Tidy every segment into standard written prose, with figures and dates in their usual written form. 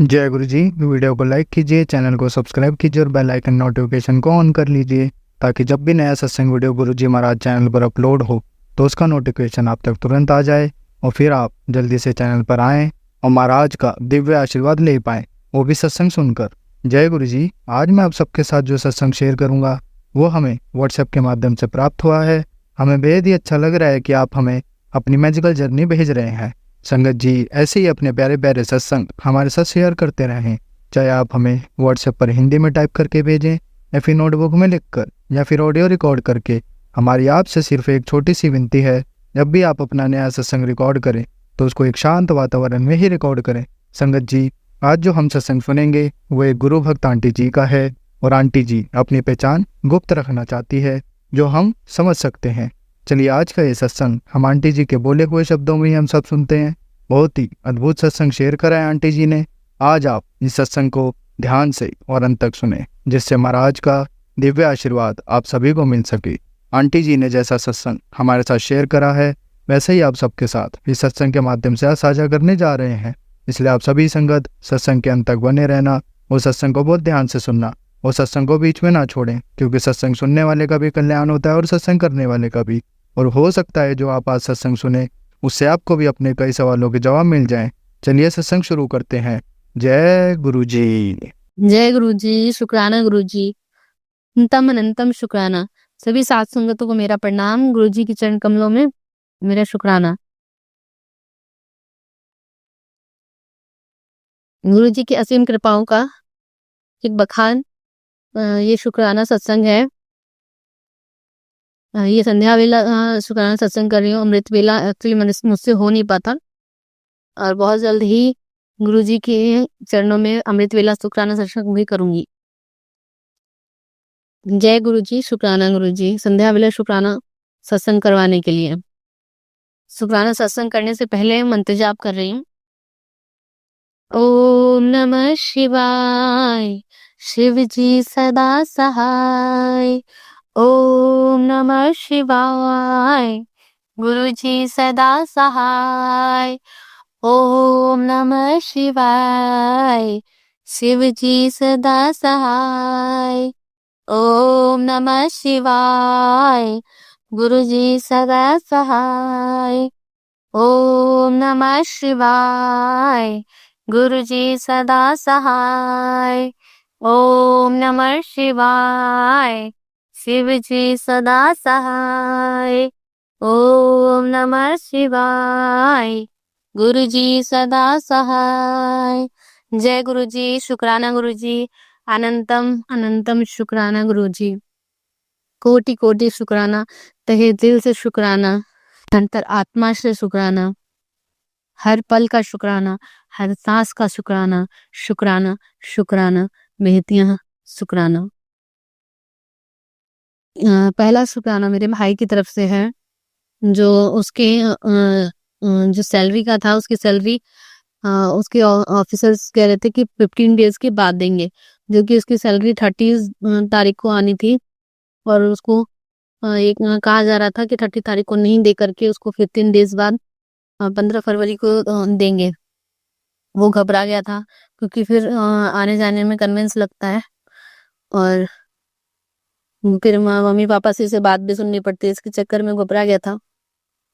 जय गुरु जी। वीडियो को लाइक कीजिए, चैनल को सब्सक्राइब कीजिए और बेल आइकन नोटिफिकेशन को ऑन कर लीजिए ताकि जब भी नया सत्संग वीडियो गुरु जी महाराज चैनल पर अपलोड हो तो उसका नोटिफिकेशन आप तक तुरंत आ जाए और फिर आप जल्दी से चैनल पर आएँ और महाराज का दिव्य आशीर्वाद ले पाएँ, वो भी सत्संग सुनकर। जय गुरु जी। आज मैं आप सबके साथ जो सत्संग शेयर करूँगा वो हमें व्हाट्सएप के माध्यम से प्राप्त हुआ है। हमें बेहद ही अच्छा लग रहा है कि आप हमें अपनी मैजिकल जर्नी भेज रहे हैं। संगत जी ऐसे ही अपने प्यारे प्यारे सत्संग हमारे साथ शेयर करते रहें, चाहे आप हमें व्हाट्सएप पर हिंदी में टाइप करके भेजें या फिर नोटबुक में लिखकर या फिर ऑडियो रिकॉर्ड करके। हमारी आपसे सिर्फ एक छोटी सी विनती है, जब भी आप अपना नया सत्संग रिकॉर्ड करें तो उसको एक शांत वातावरण में ही रिकॉर्ड करें। संगत जी आज जो हम सत्संग सुनेंगे वो एक गुरु भक्त आंटी जी का है और आंटी जी अपनी पहचान गुप्त रखना चाहती है जो हम समझ सकते हैं। चलिए आज का ये सत्संग हम आंटी जी के बोले हुए शब्दों में ही हम सब सुनते हैं। बहुत ही अद्भुत सत्संग शेयर करा है आंटी जी ने। आज आप इस सत्संग को ध्यान से और अंत तक सुने जिससे महाराज का दिव्य आशीर्वाद आप सभी को मिल सके। आंटी जी ने जैसा सत्संग हमारे साथ शेयर करा है वैसे ही आप सबके साथ इस सत्संग के माध्यम से साझा करने जा रहे हैं। इसलिए आप सभी संगत सत्संग के अंत तक बने रहना और सत्संग को बहुत ध्यान से सुनना और सत्संग को बीच में ना छोड़ें, क्योंकि सत्संग सुनने वाले का भी कल्याण होता है और सत्संग करने वाले का भी। और हो सकता है जो आप आज सत्संग सुने उससे आपको भी अपने कई सवालों के जवाब मिल जाएं। चलिए सत्संग शुरू करते हैं। जय गुरु जी। जय गुरु जी। शुक्राना गुरु जी। अनंतम अनंतम शुक्राना। सभी सात संगतों को मेरा प्रणाम। गुरु जी के चरण कमलों में मेरा शुक्राना। गुरु जी की असीम कृपाओं का एक बखान ये शुक्राना सत्संग है। ये संध्या वेला शुक्राना सत्संग कर रही हूँ। अमृत वेला एक्चुअली मुझसे हो नहीं पाता और बहुत जल्द ही गुरु जी के चरणों में अमृत वेला शुक्राना सत्संग भी करूंगी। जय गुरु जी। शुक्राना गुरु जी। संध्या वेला शुक्राना सत्संग करवाने के लिए। शुक्राना सत्संग करने से पहले मंत्र जाप कर रही हूँ। ओम नमः शिवाय। शिव जी सदा सहाय। ओम नमः शिवाय। गुरु जी सदा सहाय। ओम नमः शिवाय। शिव जी सदा सहाय। ओम नमः शिवाय। गुरु जी सदा सहाय। ओम नमः शिवाय। गुरु जी सदा सहाय। ओम नमः शिवाय। शिव जी सदा सहाय। ओम नमः शिवाय। गुरु जी सदा सहाय। जय गुरु जी। शुक्राना गुरु जी। अनंतम अनंतम शुक्राना गुरु जी। कोटि कोटि शुक्राना। तहे दिल से शुक्राना। अंतर आत्मा से शुक्राना। हर पल का शुक्राना। हर सांस का शुक्राना। शुक्राना शुक्राना। बेहतियां शुक्राना। पहला शुक्राना मेरे भाई की तरफ से है, जो उसके जो सैलरी का था, उसकी सैलरी उसके ऑफिसर्स कह रहे थे कि 15 डेज के बाद देंगे, जो कि उसकी सैलरी 30 तारीख को आनी थी और उसको एक कहा जा रहा था कि 30 तारीख को नहीं दे करके उसको 15 डेज बाद 15 फरवरी को देंगे। वो घबरा गया था क्योंकि फिर आने जाने में कन्वेंस लगता है और फिर मम्मी पापा से इसे बात भी सुननी पड़ती है, इसके चक्कर में घबरा गया था।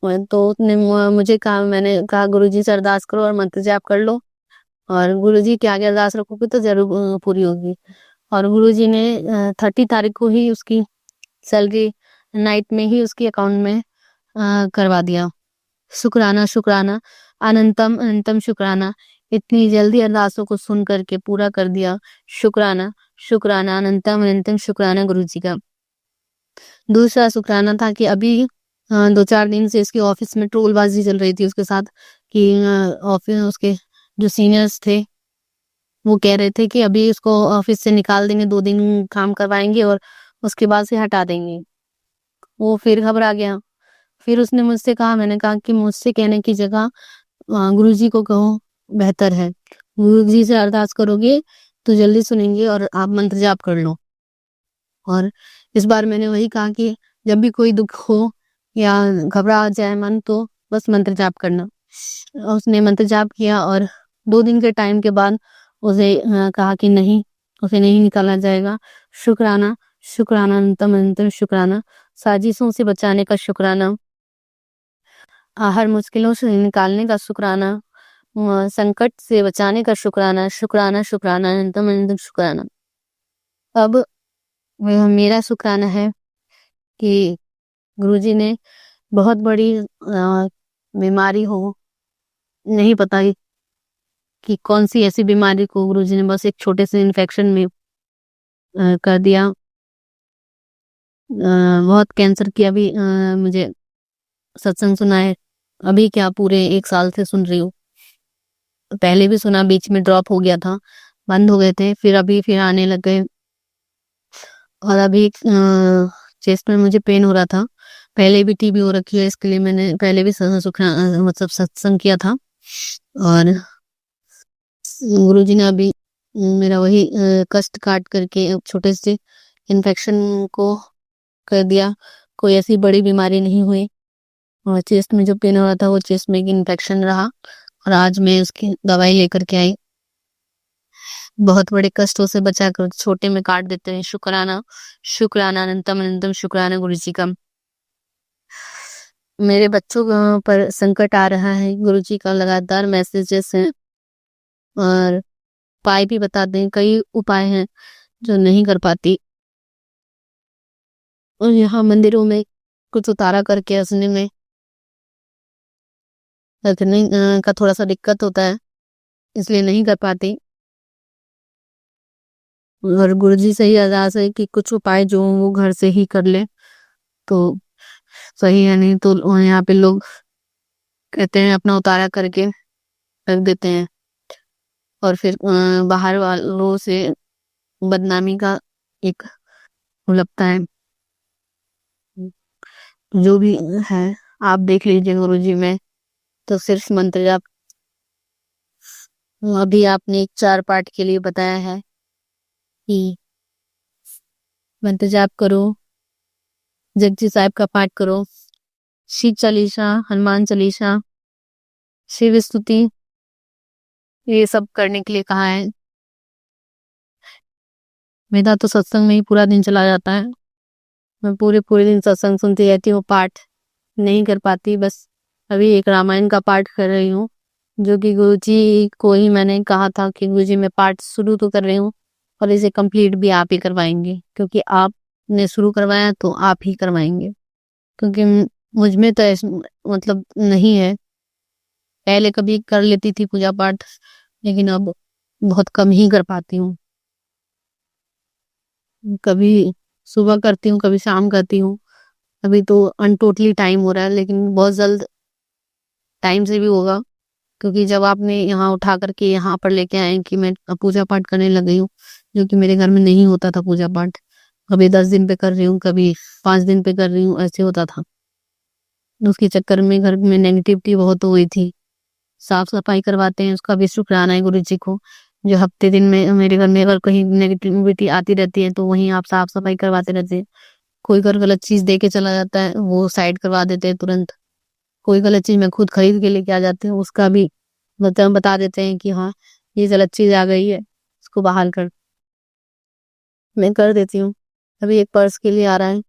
तो उसने मुझे कहा, मैंने कहा गुरुजी से अरदास करो और मंत्र जाप कर लो और गुरुजी के आगे अरदास रखोगे तो जरूर पूरी होगी। और गुरुजी ने 30 तारीख को ही उसकी सैलरी नाइट में ही उसकी अकाउंट में करवा दिया। शुक्राना शुक्राना। अनंतम अनंतम शुक्राना। इतनी जल्दी अरदासों को सुन करके पूरा कर दिया। शुक्राना शुक्राना। अनंतम अनंतम शुक्राना गुरु जी का। दूसरा शुक्राना था कि अभी 2-4 दिन से इसके ऑफिस में ट्रोलबाजी चल रही थी उसके साथ कि ऑफिस उसके जो सीनियर्स थे वो कह रहे थे कि अभी इसको ऑफिस से निकाल देंगे, 2 दिन काम करवाएंगे और उसके बाद से हटा देंगे। वो फिर घबरा गया। फिर उसने मुझसे कहा, मैंने कहा कि मुझसे कहने की जगह गुरुजी को कहो, बेहतर है। गुरुजी से अरदास करोगे तो जल्दी सुनेंगे और आप मंत्र जाप कर लो। और इस बार मैंने वही कहा कि जब भी कोई दुख हो या घबरा जाए मन तो बस मंत्र जाप करना। उसने मंत्र जाप किया और 2 दिन के टाइम के बाद उसे कहा कि नहीं, उसे नहीं निकाला जाएगा। शुक्राना, शुक्राना, अनंतम अनंतम शुक्राना, साजिशों से बचाने का शुक्राना, हर मुश्किलों से निकालने का शुक्राना, संकट से बचाने का शुक्राना, शुक्राना, शुक्राना, अनंतम अनंतम शुक्राना। अब मेरा शुक्राना है कि गुरुजी ने बहुत बड़ी बीमारी हो, नहीं पता कि कौन सी ऐसी बीमारी को गुरुजी ने बस एक छोटे से इन्फेक्शन में कर दिया। बहुत कैंसर की अभी मुझे सत्संग सुना है, अभी क्या पूरे 1 साल से सुन रही हूँ। पहले भी सुना, बीच में ड्रॉप हो गया था, बंद हो गए थे, फिर अभी फिर आने लग गए। और अभी चेस्ट में मुझे पेन हो रहा था, पहले भी टीबी हो रखी है, इसके लिए मैंने पहले भी मतलब सत्संग किया था। और गुरुजी ने अभी मेरा वही कष्ट काट करके छोटे से इन्फेक्शन को कर दिया। कोई ऐसी बड़ी बीमारी नहीं हुई, और चेस्ट में जो पेन हो रहा था वो चेस्ट में इन्फेक्शन रहा, और आज मैं उसकी दवाई लेकर के आई। बहुत बड़े कष्टों से बचा कर छोटे में काट देते हैं। शुक्राना, शुक्राना, अनंतम अनंतम शुक्राना गुरुजी का। मेरे बच्चों पर संकट आ रहा है, गुरुजी का लगातार मैसेजेस हैं, और उपाय भी बताते हैं, कई उपाय हैं जो नहीं कर पाती। और यहाँ मंदिरों में कुछ उतारा करके असने में रखने का थोड़ा सा दिक्कत होता है, इसलिए नहीं कर पाती। और गुरुजी से ही अरदास है कि कुछ उपाय जो वो घर से ही कर ले तो सही है, नहीं तो यहाँ पे लोग कहते हैं अपना उतारा करके रख देते हैं, और फिर बाहर वालों से बदनामी का एक वो लगता है। जो भी है आप देख लीजिए गुरुजी में तो सिर्फ मंत्र जाप। अभी आपने एक 4 पाठ के लिए बताया है कि मंत्र जाप करो, जगजी साहिब का पाठ करो, शिव चालीसा, हनुमान चालीसा, शिव स्तुति, ये सब करने के लिए कहा है। मेरा तो सत्संग में ही पूरा दिन चला जाता है, मैं पूरे दिन सत्संग सुनती रहती हूँ, पाठ नहीं कर पाती। बस अभी एक रामायण का पाठ कर रही हूँ, जो कि गुरुजी को ही मैंने कहा था कि गुरुजी मैं पाठ शुरू तो कर रही हूँ, और इसे कंप्लीट भी आप ही करवाएंगे, क्योंकि आपने शुरू करवाया तो आप ही करवाएंगे, क्योंकि मुझ में तो मतलब नहीं है। पहले कभी कर लेती थी पूजा पाठ, लेकिन अब बहुत कम ही कर पाती हूँ। कभी सुबह करती हूँ, कभी शाम करती हूँ। अभी तो अनटोटली टाइम हो रहा है, लेकिन बहुत जल्द टाइम से भी होगा, क्योंकि जब आपने यहाँ उठा करके यहाँ पर लेके आए कि मैं पूजा पाठ करने लग गई हूँ, जो कि मेरे घर में नहीं होता था पूजा पाठ। कभी 10 दिन पे कर रही हूँ, कभी 5 दिन पे कर रही हूँ, ऐसे होता था। उसके चक्कर में घर में नेगेटिविटी बहुत हो गई थी। साफ सफाई करवाते हैं, उसका भी शुक्राना है गुरु जी को, जो हफ्ते दिन में मेरे घर में अगर कहीं नेगेटिविटी आती रहती है तो वहीं आप साफ सफाई करवाते रहते हैं। कोई अगर गलत चीज दे के चला जाता है वो साइड करवा देते हैं तुरंत। कोई गलत चीज मैं खुद खरीद के लेके आ जाती हूँ, उसका भी मतलब बता देते हैं कि हाँ ये गलत चीज आ गई है, इसको बहाल कर। मैं कर देती हूँ। अभी एक पर्स के लिए आ रहा है,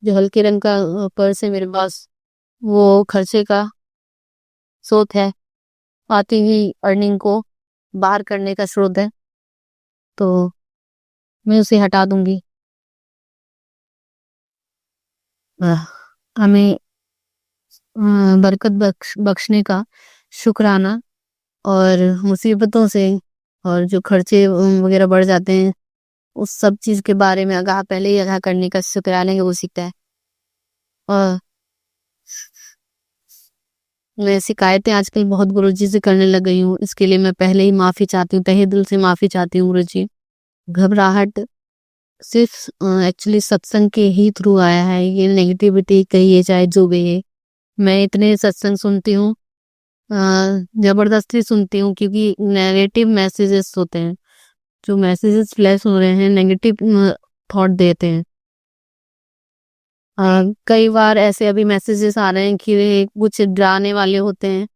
जो हल्के रंग का पर्स है मेरे पास, वो खर्चे का स्रोत है, आती हुई अर्निंग को बाहर करने का स्रोत है, तो मैं उसे हटा दूंगी। हमें बरकत बख्शने का शुक्राना, और मुसीबतों से और जो खर्चे वगैरह बढ़ जाते हैं उस सब चीज के बारे में आगाह पहले ही आगाह करने का शुक्राना है, वो सीखता है। और मैं शिकायतें आजकल बहुत गुरुजी से करने लग गई हूँ, इसके लिए मैं पहले ही माफी चाहती हूँ, तहे दिल से माफी चाहती हूँ गुरुजी। घबराहट सिर्फ एक्चुअली सत्संग के ही थ्रू आया है, ये नेगेटिविटी कहिए चाहे जो भी है। मैं इतने सत्संग सुनती हूँ, जबरदस्ती सुनती हूँ, क्योंकि नेगेटिव मैसेजेस होते हैं, जो मैसेजेस फ्लैश हो रहे हैं नेगेटिव थॉट देते हैं। कई बार ऐसे अभी मैसेजेस आ रहे हैं कि वे कुछ डराने वाले होते हैं,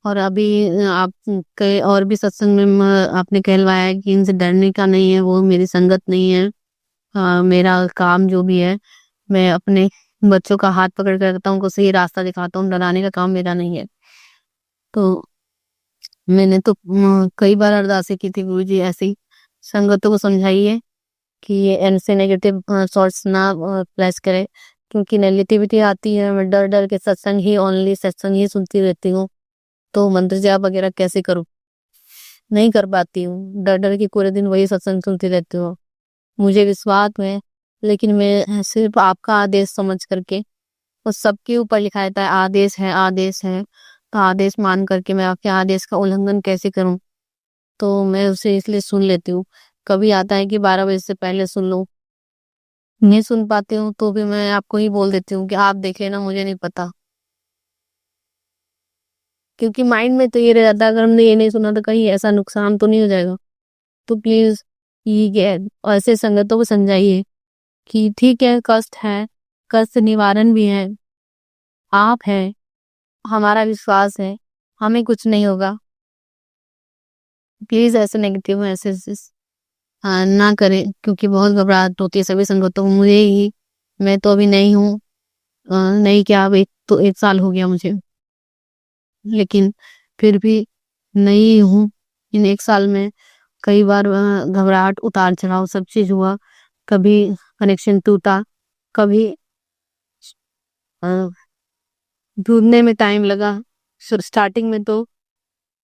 और अभी आप कई और भी सत्संग में आपने कहलवाया है कि इनसे डरने का नहीं है, वो मेरी संगत नहीं है। मेरा काम जो भी है, मैं अपने बच्चों का हाथ पकड़ कर करता हूँ, उनको सही रास्ता दिखाता हूँ, डराने का काम मेरा नहीं है। तो मैंने तो कई बार अरदासें की थी गुरु जी, ऐसी संगतों को समझाइए कि ये ऐसे नेगेटिव थॉट्स ना प्लेस करे, क्योंकि नेगेटिविटी आती है। मैं डर डर के सत्संग ही, ओनली सत्संग ही सुनती रहती हूँ। तो मंत्र जाप वगैरह कैसे करूँ, नहीं कर पाती हूँ। डर डर के पूरे दिन वही सत्संग सुनती रहती हूँ। मुझे विश्वास है, लेकिन मैं सिर्फ आपका आदेश समझ करके, और सबके ऊपर लिखा रहता है आदेश है, आदेश है, तो आदेश मान करके मैं आपके आदेश का उल्लंघन कैसे करूं। तो मैं उसे इसलिए सुन लेती हूँ। कभी आता है कि 12 बजे से पहले सुन लूं, नहीं सुन पाती हूँ तो भी मैं आपको ही बोल देती हूँ कि आप देख लेना, मुझे नहीं पता। क्योंकि माइंड में तो ये रह जाता है, अगर हमने ये नहीं सुना तो कहीं ऐसा नुकसान तो नहीं हो जाएगा। तो प्लीज ये ऐसे संगतों को समझाइए कि ठीक है, कष्ट है, कष्ट निवारण भी है, आप है, हमारा विश्वास है, हमें कुछ नहीं होगा। प्लीज ऐसे नेगेटिव मैसेजेस ना करें, क्योंकि बहुत घबराहट होती है सभी संगतों को, मुझे ही। मैं तो अभी नहीं हूँ, नहीं क्या, अब एक साल हो गया मुझे, लेकिन फिर भी नहीं हूँ। इन एक साल में कई बार घबराहट, उतार चढ़ाव सब चीज हुआ। कभी कनेक्शन टूटा, कभी ढूंढने में टाइम लगा। स्टार्टिंग में तो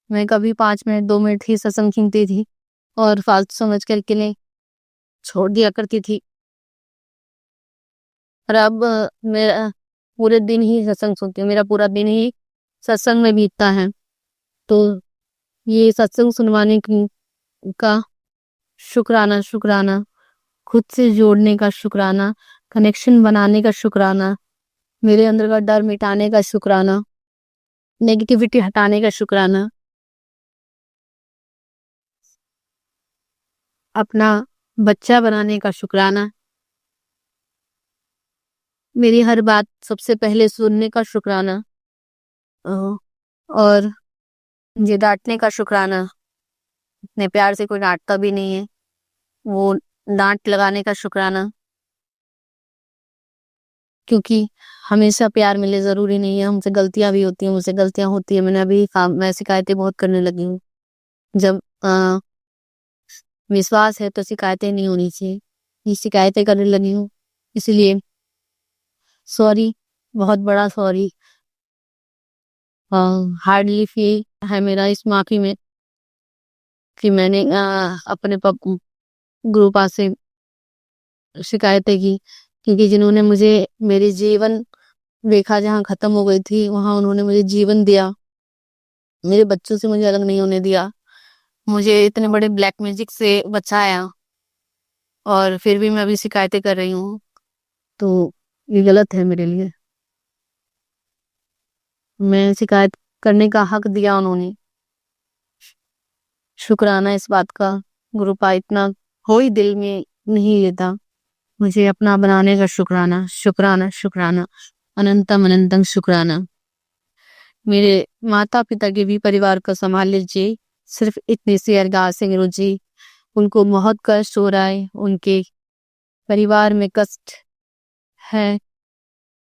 मैं कभी 5 मिनट 2 मिनट ही सत्संग सुनती थी और फालतू समझ करके लिए छोड़ दिया करती थी। और अब मेरा पूरे दिन ही सत्संग सुनती हूँ, मेरा पूरा दिन ही सत्संग में बीतता है। तो ये सत्संग सुनवाने का शुक्राना, शुक्राना, खुद से जोड़ने का शुक्राना, कनेक्शन बनाने का शुक्राना, मेरे अंदर का डर मिटाने का शुक्राना, नेगेटिविटी हटाने का शुक्राना, अपना बच्चा बनाने का शुक्राना, मेरी हर बात सबसे पहले सुनने का शुक्राना, अ, और ये डांटने का शुक्राना। इतने प्यार से कोई डांटता भी नहीं है, वो डांट लगाने का शुक्राना, क्योंकि हमेशा प्यार मिले जरूरी नहीं है, हमसे गलतियां भी होती हैं, मुझसे गलतियां होती है। मैंने अभी मैं शिकायतें बहुत करने लगी हूँ। जब विश्वास है तो शिकायतें नहीं होनी चाहिए, ये शिकायतें करने लगी हूँ। इसलिए सॉरी, बहुत बड़ा सॉरी। हार्डली फील है मेरा इस माफी में कि मैंने अपने गुरु पास से शिकायतें की, क्योंकि जिन्होंने मुझे, मेरी जीवन रेखा जहाँ खत्म हो गई थी, वहां उन्होंने मुझे जीवन दिया, मेरे बच्चों से मुझे अलग नहीं होने दिया, मुझे इतने बड़े ब्लैक मैजिक से बचाया, और फिर भी मैं अभी शिकायतें कर रही हूँ। तो ये गलत है मेरे लिए। मैं शिकायत करने का हक दिया उन्होंने, शुक्राना इस बात का। गुरुपा इतना कोई दिल में नहीं लेता, मुझे अपना बनाने का शुक्राना, शुक्राना, शुक्राना, अनंतम अनंतम शुक्राना। मेरे माता पिता के भी परिवार को संभाल लीजिए, सिर्फ इतनी सी अरदास है गुरु जी। उनको बहुत कष्ट हो रहा है, उनके परिवार में कष्ट है,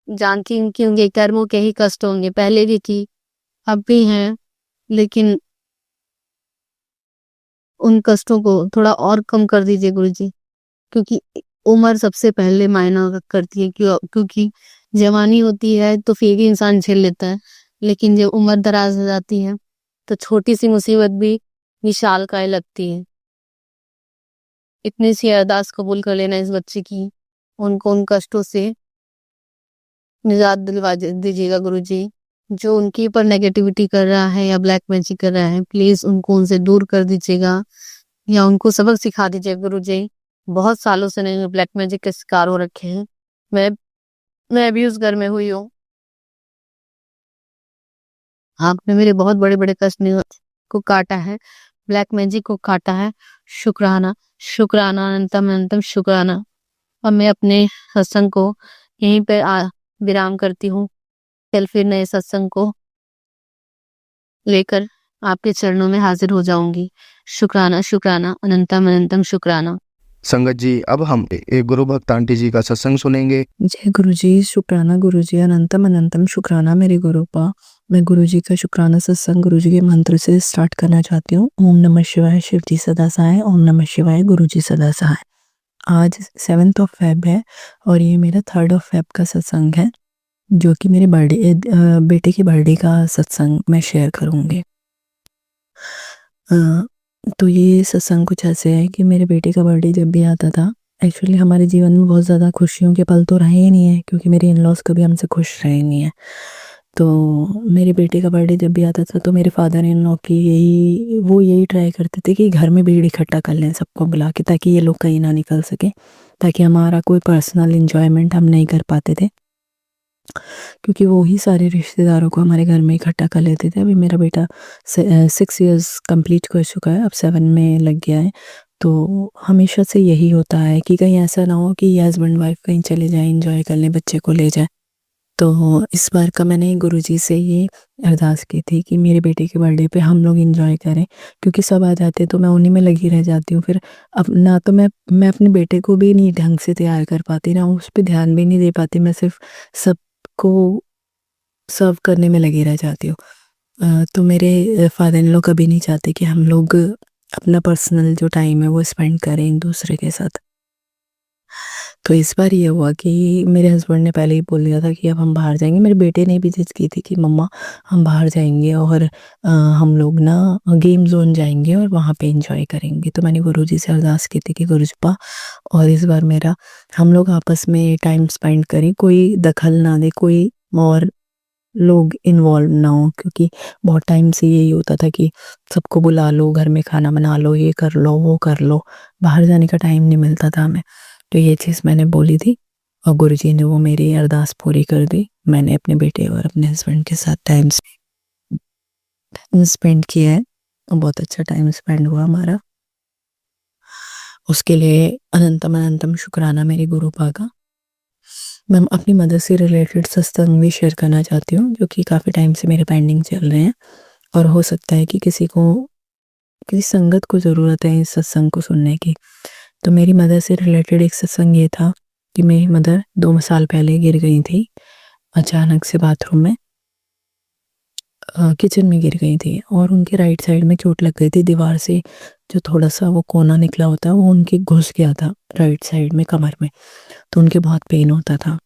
जानती हूँ कि उनके कर्मों के ही कष्ट होंगे, पहले भी थी, अब भी हैं, लेकिन उन कष्टों को थोड़ा और कम कर दीजिए गुरु जी, क्योंकि उम्र सबसे पहले मायना करती है। क्योंकि जवानी होती है तो फिर भी इंसान झेल लेता है, लेकिन जब उम्र दराज हो जाती है तो छोटी सी मुसीबत भी विशाल काय लगती है। इतनी सी अरदास कबूल कर लेना इस बच्चे की, उनको उन कष्टों से निजात दिलवा दीजिएगा गुरु जी। जो उनके ऊपर नेगेटिविटी कर रहा है या ब्लैक मैजिक कर रहा है, प्लीज उनको उनसे दूर कर दीजिएगा, या उनको सबक सिखा दीजिएगा गुरु जी। बहुत सालों से नहीं ब्लैक मैजिक के शिकार हो रखे हैं। मैं मैं भी उस घर में हुई हूँ। आपने मेरे बहुत बड़े बड़े कष्ट को काटा है, ब्लैक मैजिक को काटा है। शुक्राना, शुक्राना, अनंतम अनंतम शुक्राना। और मैं अपने सत्संग को यहीं पर विराम करती हूँ। कल फिर नए सत्संग को लेकर आपके चरणों में हाजिर हो जाऊंगी। शुक्राना शुक्राना अनंतम अनंतम शुक्राना। संगत जी, अब हम एक गुरु भक्त आंटी जी का सत्संग सुनेंगे। जय गुरु जी, शुक्राना गुरु जी, अनंतम अनंतम शुक्राना मेरे गुरुपा। मैं गुरु जी का शुक्राना सत्संग गुरु जी के मंत्र से स्टार्ट करना चाहती हूँ। ओम नमः शिवाय, शिव जी सदा सहाय। ओम नमः शिवाय, गुरु जी सदा सहाय। आज 7th ऑफ फेब है और ये मेरा 3rd ऑफ फेब का सत्संग है, जो कि मेरे बेटे के बर्थडे का सत्संग मैं शेयर करूँगी। तो ये सत्संग कुछ ऐसे है कि मेरे बेटे का बर्थडे जब भी आता था, एक्चुअली हमारे जीवन में बहुत ज़्यादा खुशियों के पल तो रहे ही नहीं है, क्योंकि मेरे इन-लॉज़ कभी हमसे खुश रहे नहीं हैं। तो मेरे बेटे का बर्थडे जब भी आता था तो मेरे फादर इन लॉ की यही ट्राई करते थे कि घर में भीड़ इकट्ठा कर लें सबको बुला के, ताकि ये लोग कहीं ना निकल सकें, ताकि हमारा कोई पर्सनल एंजॉयमेंट हम नहीं कर पाते थे, क्योंकि वो ही सारे रिश्तेदारों को हमारे घर में इकट्ठा कर लेते थे। अभी मेरा बेटा 6 इयर्स कंप्लीट कर चुका है, अब 7 में लग गया है। तो हमेशा से यही होता है कि कहीं ऐसा ना हो कि ये हस्बैंड वाइफ कहीं चले जाएं, एंजॉय कर लें, बच्चे को ले जाएं। तो इस बार का मैंने गुरुजी से ये अरदास की थी कि मेरे बेटे के बर्थडे पे हम लोग एंजॉय करें, क्योंकि सब आ जाते तो मैं उन्हीं में लगी रह जाती हूँ। फिर अब ना तो मैं अपने बेटे को भी नहीं ढंग से तैयार कर पाती, ना उस पे ध्यान भी नहीं दे पाती, मैं सिर्फ सबको सर्व करने में लगी रह जाती हूँ। तो मेरे फादर इन लॉ कभी नहीं चाहते कि हम लोग अपना पर्सनल जो टाइम है वो स्पेंड करें एक दूसरे के साथ। तो इस बार ये हुआ कि मेरे हस्बैंड ने पहले ही बोल दिया था कि अब हम बाहर जाएंगे। मेरे बेटे ने भी जिद की थी कि मम्मा हम बाहर जाएंगे और हम लोग ना गेम जोन जाएंगे और वहाँ पे एंजॉय करेंगे। तो मैंने गुरुजी से अरदास की थी कि गुरुजपा, और इस बार मेरा हम लोग आपस में टाइम स्पेंड करें, कोई दखल ना दे, कोई और लोग इन्वॉल्व ना हो, क्योंकि बहुत टाइम से यही होता था कि सबको बुला लो, घर में खाना बना लो, ये कर लो वो कर लो, बाहर जाने का टाइम नहीं मिलता था हमें। तो ये चीज़ मैंने बोली थी और गुरुजी ने वो मेरी अरदास पूरी कर दी। मैंने अपने बेटे और अपने हस्बैंड के साथ टाइम स्पेंड किया है और बहुत अच्छा टाइम स्पेंड हुआ हमारा। उसके लिए अनंतम अनंतम शुक्राना मेरे गुरुपा का। मैं अपनी मदर से रिलेटेड सत्संग भी शेयर करना चाहती हूँ, जो कि काफ़ी टाइम से मेरे पेंडिंग चल रहे हैं, और हो सकता है कि किसी संगत को ज़रूरत है इस सत्संग को सुनने की। तो मेरी मदर से रिलेटेड एक सत्संग ये था कि मेरी मदर 2 साल पहले गिर गई थी अचानक से बाथरूम में, किचन में गिर गई थी, और उनके राइट साइड में चोट लग गई थी दीवार से। जो थोड़ा सा वो कोना निकला होता है वो उनके घुस गया था राइट साइड में कमर में, तो उनके बहुत पेन होता था।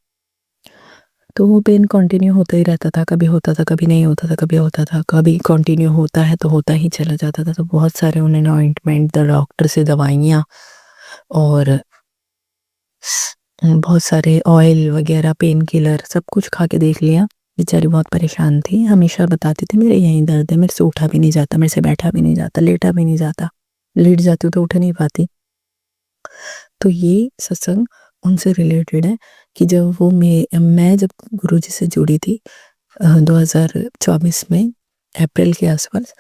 तो वो पेन कंटिन्यू होता ही रहता था, कभी होता था कभी नहीं होता था, कभी होता था कभी कंटिन्यू होता है तो होता ही चला जाता था। तो बहुत सारे उन्होंने ऑइंटमेंट डॉक्टर से दवाइयाँ और बहुत सारे ऑयल वगैरह पेन किलर सब कुछ खा के देख लिया। बेचारी बहुत परेशान थी, हमेशा बताती थी मेरे यहीं दर्द है, मेरे से उठा भी नहीं जाता, मेरे से बैठा भी नहीं जाता, लेटा भी नहीं जाता, लेट जाती हूँ तो उठ नहीं पाती। तो ये सत्संग उनसे रिलेटेड है कि जब मैं जब गुरुजी से जुड़ी थी 2024 में अप्रैल के आसपास,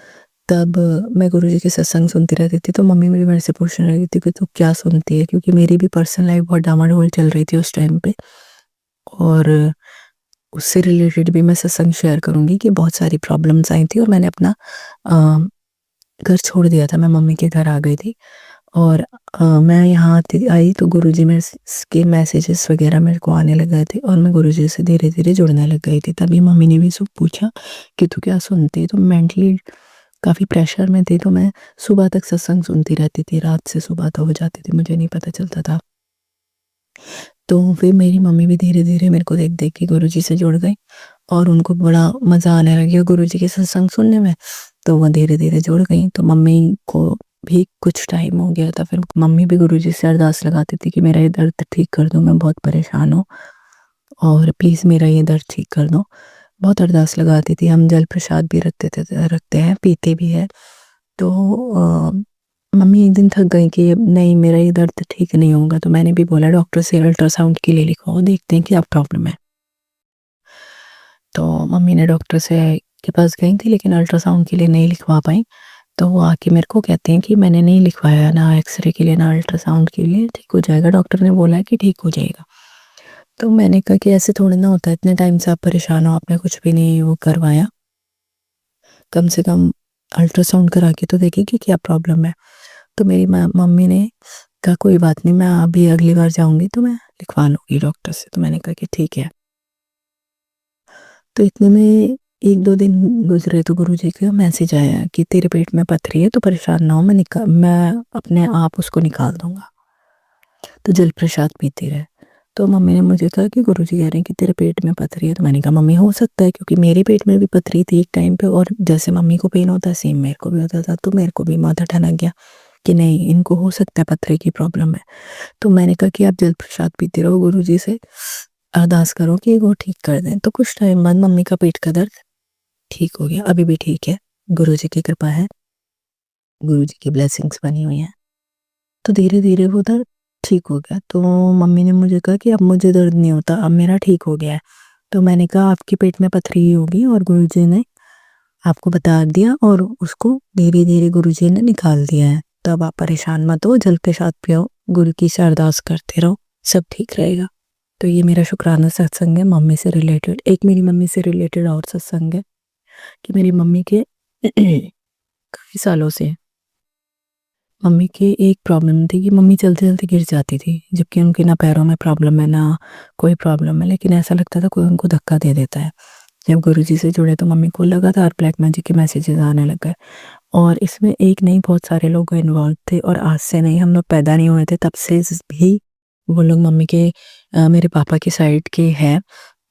तब मैं गुरुजी के सत्संग सुनती रहती थी। तो मम्मी मेरी मेरे से पूछने लगी थी कि तू क्या सुनती है, क्योंकि मेरी भी पर्सनल लाइफ बहुत डामाडोल चल रही थी उस टाइम पे, और उससे रिलेटेड भी मैं सत्संग शेयर करूँगी कि बहुत सारी प्रॉब्लम्स आई थी और मैंने अपना घर छोड़ दिया था, मैं मम्मी के घर आ गई थी। और मैं यहाँ आई तो गुरुजी में के मैसेजेस वगैरह मेरे को आने लग गए थे और मैं गुरुजी से धीरे धीरे जुड़ने लग गई थी। तभी मम्मी ने भी सब पूछा कि तू क्या सुनती है, तो मेंटली काफ़ी प्रेशर में थी, तो मैं सुबह तक सत्संग सुनती रहती थी, रात से सुबह तक हो जाती थी, मुझे नहीं पता चलता था। तो फिर मेरी मम्मी भी धीरे धीरे मेरे को देख देख के गुरुजी से जुड़ गई और उनको बड़ा मज़ा आने लग गया गुरुजी के सत्संग सुनने में, तो वो धीरे धीरे जुड़ गई। तो मम्मी को भी कुछ टाइम हो गया था, फिर मम्मी भी गुरुजी से अरदास लगाती थी कि मेरा ये दर्द ठीक कर दो, मैं बहुत परेशान हूँ और प्लीज़ मेरा ये दर्द ठीक कर दो। बहुत अरदास लगाती थी। हम जल प्रसाद भी रखते हैं, पीते भी है। तो मम्मी एक दिन थक गई कि नहीं मेरा ये दर्द ठीक नहीं होगा, तो मैंने भी बोला डॉक्टर से अल्ट्रासाउंड के लिए लिखवाओ, देखते हैं क्या प्रॉब्लम है। तो मम्मी ने डॉक्टर से के पास गई थी, लेकिन अल्ट्रासाउंड के लिए नहीं लिखवा पाई। तो वो आके मेरे को कहते हैं कि मैंने नहीं लिखवाया, ना एक्सरे के लिए ना अल्ट्रासाउंड के लिए, ठीक हो जाएगा, डॉक्टर ने बोला है कि ठीक हो जाएगा। तो मैंने कहा कि ऐसे थोड़ी ना होता है, इतने टाइम से आप परेशान हो, आपने कुछ भी नहीं वो करवाया। कम से कम अल्ट्रासाउंड करा के तो देखें कि क्या प्रॉब्लम है। तो मेरी मम्मी ने कहा कोई बात नहीं, मैं अभी अगली बार जाऊँगी तो मैं लिखवा लूँगी डॉक्टर से। तो मैंने कहा कि ठीक है। तो इतने में 1-2 दिन गुज़रे तो गुरुजी का मैसेज आया कि तेरे पेट में पथरी है, तो परेशान ना हो, मैं अपने आप उसको निकाल दूँगा, तो जल प्रसाद पीती रहे। तो मम्मी ने मुझे कहा कि गुरुजी कह रहे हैं कि तेरे पेट में पथरी है। तो मैंने कहा मम्मी हो सकता है, क्योंकि मेरे पेट में भी पथरी थी एक टाइम पे, और जैसे मम्मी को पेन होता है सेम मेरे को भी होता था। तो मेरे को भी माथा ठनक गया कि नहीं, इनको हो सकता है पथरी की प्रॉब्लम है। तो मैंने कहा कि आप जल प्रसाद पीते रहो, गुरुजी से अरदास करो कि वो ठीक कर दें। तो कुछ टाइम बाद मम्मी का पेट का दर्द ठीक हो गया, अभी भी ठीक है, गुरुजी की कृपा है, गुरुजी की ब्लेसिंग्स बनी हुई हैं। तो धीरे-धीरे वो दर्द ठीक हो गया। तो मम्मी ने मुझे कहा कि अब मुझे दर्द नहीं होता, अब मेरा ठीक हो गया है। तो मैंने कहा आपके पेट में पथरी ही होगी और गुरुजी ने आपको बता दिया, और उसको धीरे-धीरे गुरुजी ने निकाल दिया है। तो अब आप परेशान मत हो, जल के साथ पियो, गुरु की से अरदास करते रहो, सब ठीक रहेगा। तो ये मेरा शुक्राना सत्संग है मम्मी से रिलेटेड। एक मेरी मम्मी से रिलेटेड और सत्संग है कि मेरी मम्मी के काफ़ी सालों से मम्मी की एक प्रॉब्लम थी कि मम्मी चलते-चलते गिर जाती थी, जबकि उनके ना पैरों में प्रॉब्लम है, ना कोई प्रॉब्लम है, लेकिन ऐसा लगता था कोई उनको धक्का दे देता है। जब गुरुजी से जुड़े तो मम्मी को लगातार ब्लैक मैजिक के मैसेजेस आने लग गए, और इसमें एक नहीं बहुत सारे लोग इन्वॉल्व थे, और आज से नहीं, हम लोग पैदा नहीं हुए थे तब से भी वो लोग मम्मी के मेरे पापा की साइड के हैं,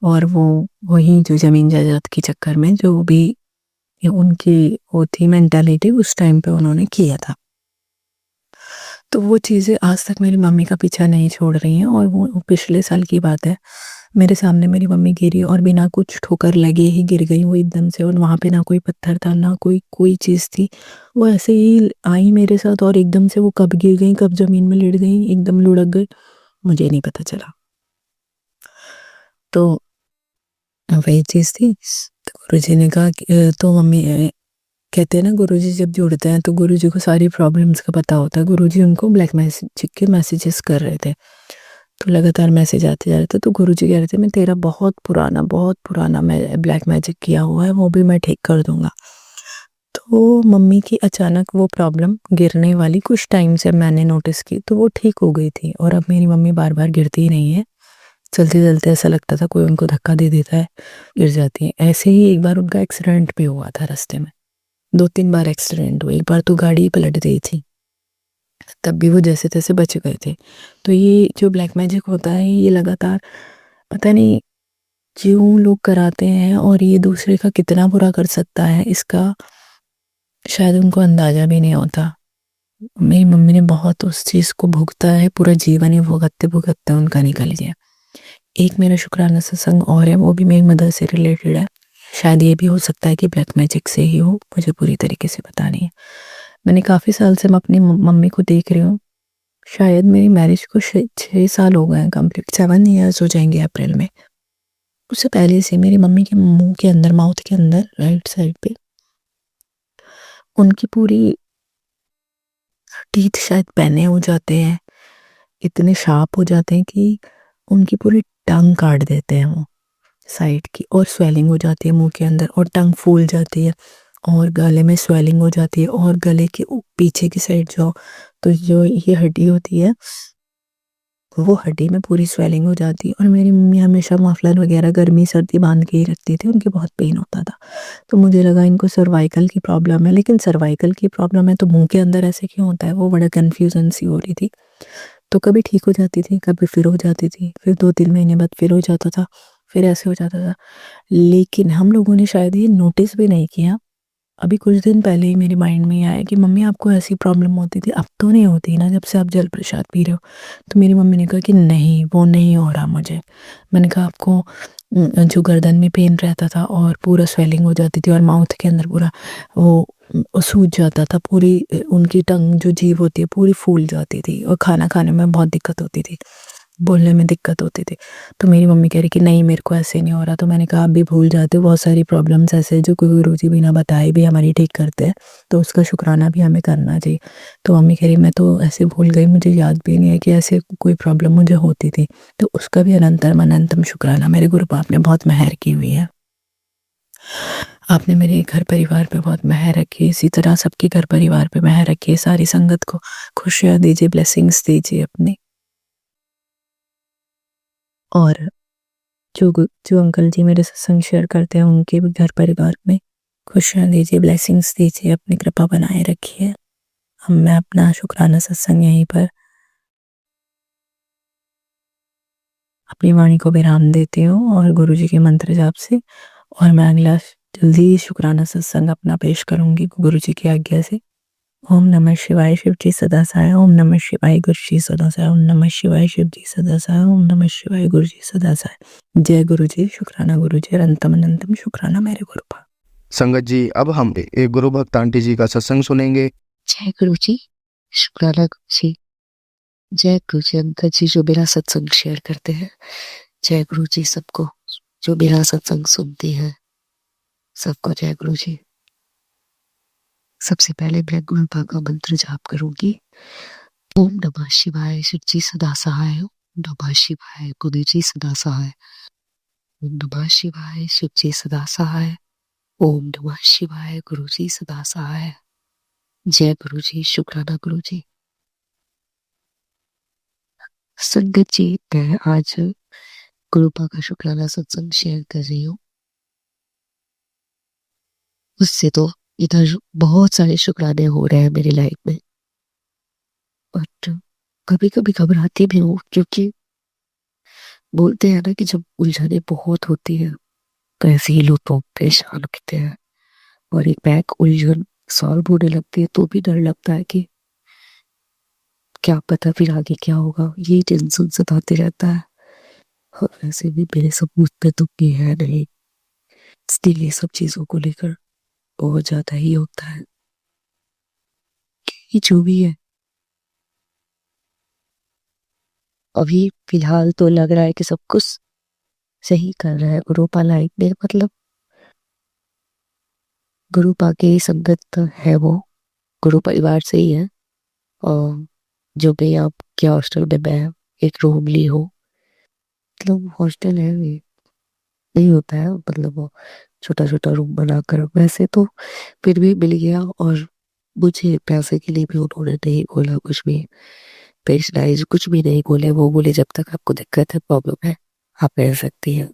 और वो वही जो ज़मीन जायदाद के चक्कर में जो भी उनकी वो थी मेंटालिटी उस टाइम पे उन्होंने किया था। तो वो चीज़ें आज तक मेरी मम्मी का पीछा नहीं छोड़ रही हैं, और वो पिछले साल की बात है, मेरे सामने मेरी मम्मी गिरी और बिना कुछ ठोकर लगे ही गिर गई वो एकदम से, और वहाँ पे ना कोई पत्थर था, ना कोई चीज़ थी। वो ऐसे ही आई मेरे साथ, और एकदम से वो कब गिर गई, कब ज़मीन में लेट गई, एकदम लुढ़क गई, मुझे नहीं पता चला। तो वही चीज़ थी। तो गुरुजी ने कहा कि तो मम्मी कहते हैं ना गुरुजी जब जुड़ते हैं तो गुरुजी को सारी प्रॉब्लम्स का पता होता है। गुरुजी उनको ब्लैक मैजिक के मैसेजेस कर रहे थे, तो लगातार मैसेज आते जा रहे थे। तो गुरुजी कह रहे थे मैं तेरा बहुत पुराना मैं ब्लैक मैजिक किया हुआ है, वो भी मैं ठीक कर दूंगा। तो मम्मी की अचानक वो प्रॉब्लम गिरने वाली कुछ टाइम से मैंने नोटिस की, तो वो ठीक हो गई थी, और अब मेरी मम्मी बार बार गिरती ही नहीं है। चलते-चलते ऐसा लगता था कोई उनको धक्का दे देता है, गिर जाती हैं। ऐसे ही एक बार उनका एक्सीडेंट भी हुआ था रास्ते में, 2-3 बार एक्सीडेंट हुए, एक बार तो गाड़ी ही पलट गई थी, तब भी वो जैसे-तैसे बच गए थे। तो ये जो ब्लैक मैजिक होता है, ये लगातार पता नहीं क्यों लोग कराते हैं, और ये दूसरे का कितना बुरा कर सकता है, इसका शायद उनको अंदाज़ा भी नहीं होता। मेरी मम्मी ने बहुत उस चीज़ को भुगता है, पूरा जीवन ही भुगतते-भुगतते उनका निकल गया। एक मेरा शुक्राना सत्संग और है, वो भी मेरी मदर से रिलेटेड है। शायद ये भी हो सकता है कि ब्लैक मैजिक से ही हो, मुझे पूरी तरीके से पता नहीं है। मैंने काफ़ी साल से मैं अपनी मम्मी को देख रही हूँ। शायद मेरी मैरिज को 6 साल हो गए हैं कंप्लीट, 7 इयर्स हो जाएंगे अप्रैल में। उससे पहले से मेरी मम्मी के मुंह के अंदर, माउथ के अंदर राइट साइड पे उनकी पूरी टीथ शायद पैने हो जाते हैं, इतने शार्प हो जाते हैं कि उनकी पूरी टंग काट देते हैं वो साइड की, और स्वेलिंग हो जाती है मुंह के अंदर, और टंग फूल जाती है, और गले में स्वेलिंग हो जाती है, और गले के पीछे की साइड जाओ तो जो ये हड्डी होती है वो हड्डी में पूरी स्वेलिंग हो जाती है। और मेरी मम्मी हमेशा मफलर वगैरह गर्मी सर्दी बांध के ही रखती थी, उनके बहुत पेन होता था। तो मुझे लगा इनको सर्वाइकल की प्रॉब्लम है, लेकिन सर्वाइकल की प्रॉब्लम है तो मुंह के अंदर ऐसे क्यों होता है, वो बड़ा कन्फ्यूजन सी हो रही थी। तो कभी ठीक हो जाती थी, कभी फिर हो जाती थी, फिर 2-3 महीने बाद फिर हो जाता था, फिर ऐसे हो जाता था। लेकिन हम लोगों ने शायद ये नोटिस भी नहीं किया। अभी कुछ दिन पहले ही मेरे माइंड में आया कि मम्मी आपको ऐसी प्रॉब्लम होती थी, अब तो नहीं होती ना जब से आप जल प्रसाद पी रहे हो। तो मेरी मम्मी ने कहा कि नहीं, वो नहीं हो रहा मुझे। मैंने कहा आपको जो गर्दन में पेन रहता था और पूरा स्वेलिंग हो जाती थी, और माउथ के अंदर पूरा वो सूज जाता था, पूरी उनकी टंग जो जीभ होती है पूरी फूल जाती थी, और खाना खाने में बहुत दिक्कत होती थी, बोलने में दिक्कत होती थी। तो मेरी मम्मी कह रही कि नहीं मेरे को ऐसे नहीं हो रहा। तो मैंने कहा आप भी भूल जाते हो, बहुत सारी प्रॉब्लम्स ऐसे जो गुरुजी बिना बताए भी हमारी ठीक करते हैं, तो उसका शुक्राना भी हमें करना चाहिए। तो मम्मी कह रही मैं तो ऐसे भूल गई, मुझे याद भी नहीं है कि ऐसे कोई प्रॉब्लम मुझे होती थी। तो उसका भी अनंतम शुक्राना, मेरे गुरु बाप ने बहुत मेहर की हुई है। आपने मेरे घर परिवार पे बहुत मेहर रखी, इसी तरह सबके घर परिवार पे मेहर रखी, सारी संगत को खुशियाँ दीजिए, ब्लेसिंग्स दीजिए अपनी। और जो अंकल जी मेरे सत्संग शेयर करते हैं उनके भी घर परिवार में खुशियाँ दीजिए, ब्लेसिंग्स दीजिए, अपनी कृपा बनाए रखिए। मैं अपना शुक्राना सत्संग यहीं पर अपनी वाणी को विराम देती हूँ और गुरु जी के मंत्र जाप से, और मैं अगला जल्दी शुक्राना सत्संग अपना पेश करूँगी गुरु जी की आज्ञा से। ओम नमः शिवाय, शिव जी सदा सहाय। ओम नमः शिवाय, गुरु जी सदा सहाय। ओम नमः शिवाय, शिव जी सदा सहाय। ओम नमः शिवाय, गुरु जी सदा सहाय। जय गुरु जी, शुक्राना गुरु जी, अनंतम अनंतम शुक्राना मेरे गुरु भा। संगत जी, अब हम एक गुरु भक्त आंटी जी का सत्संग सुनेंगे। जय गुरु जी, शुक्राना गुरु जी। जय गुरु जी अंकल जी जो मेरा सत्संग शेयर करते हैं। जय गुरु जी सबको जो मेरा सत्संग सुनती है, सबको जय गुरु जी। सबसे पहले मैं गुरु बा का मंत्र जाप करूंगी। ओम नमः शिवाय, शिव जी सदा सहाय। ओम नमः शिवाय, गुरु जी सदा सहाय। ओम नमः शिवाय, शिव जी सदा सहाय। ओम नमः शिवाय, गुरु जी सदा सहाय। जय गुरु जी, शुक्राना गुरु जी। संगत जी, मैं आज गुरुपा का शुक्राना सत्संग शेयर कर रही हूँ। उससे तो इधर बहुत सारे शुक्राने हो रहे हैं मेरी लाइफ में, बट कभी कभी घबराती भी हूँ, क्योंकि बोलते हैं ना कि जब उलझने बहुत होती है तो ऐसे ही लोग तो परेशान होते हैं, और एक बैक उलझन सॉल्व होने लगती है तो भी डर लगता है कि क्या पता फिर आगे क्या होगा, ये टेंशन सताते रहता है। और वैसे भी मेरे सबूत पे तो ये है नहीं, स्टिल ये सब चीजों को लेकर बहुत ज्यादा ही होता है कि जो भी है अभी फिलहाल तो लग रहा है कि सब कुछ सही कर रहा है गुरुपा लाइफ में। मतलब गुरुपा की संगत है, वो गुरु परिवार से ही है। और जो भी आपके हॉस्टल में मैं एक रूम ली हूँ, मतलब हॉस्टल है ये, नहीं होता है, मतलब वो छोटा छोटा रूम बनाकर, वैसे तो फिर भी मिल गया। और मुझे पैसे के लिए भी उन्होंने नहीं बोला कुछ भी, पेशनाइज कुछ भी नहीं बोले। वो बोले जब तक आपको दिक्कत है, प्रॉब्लम है, आप रह सकती हैं।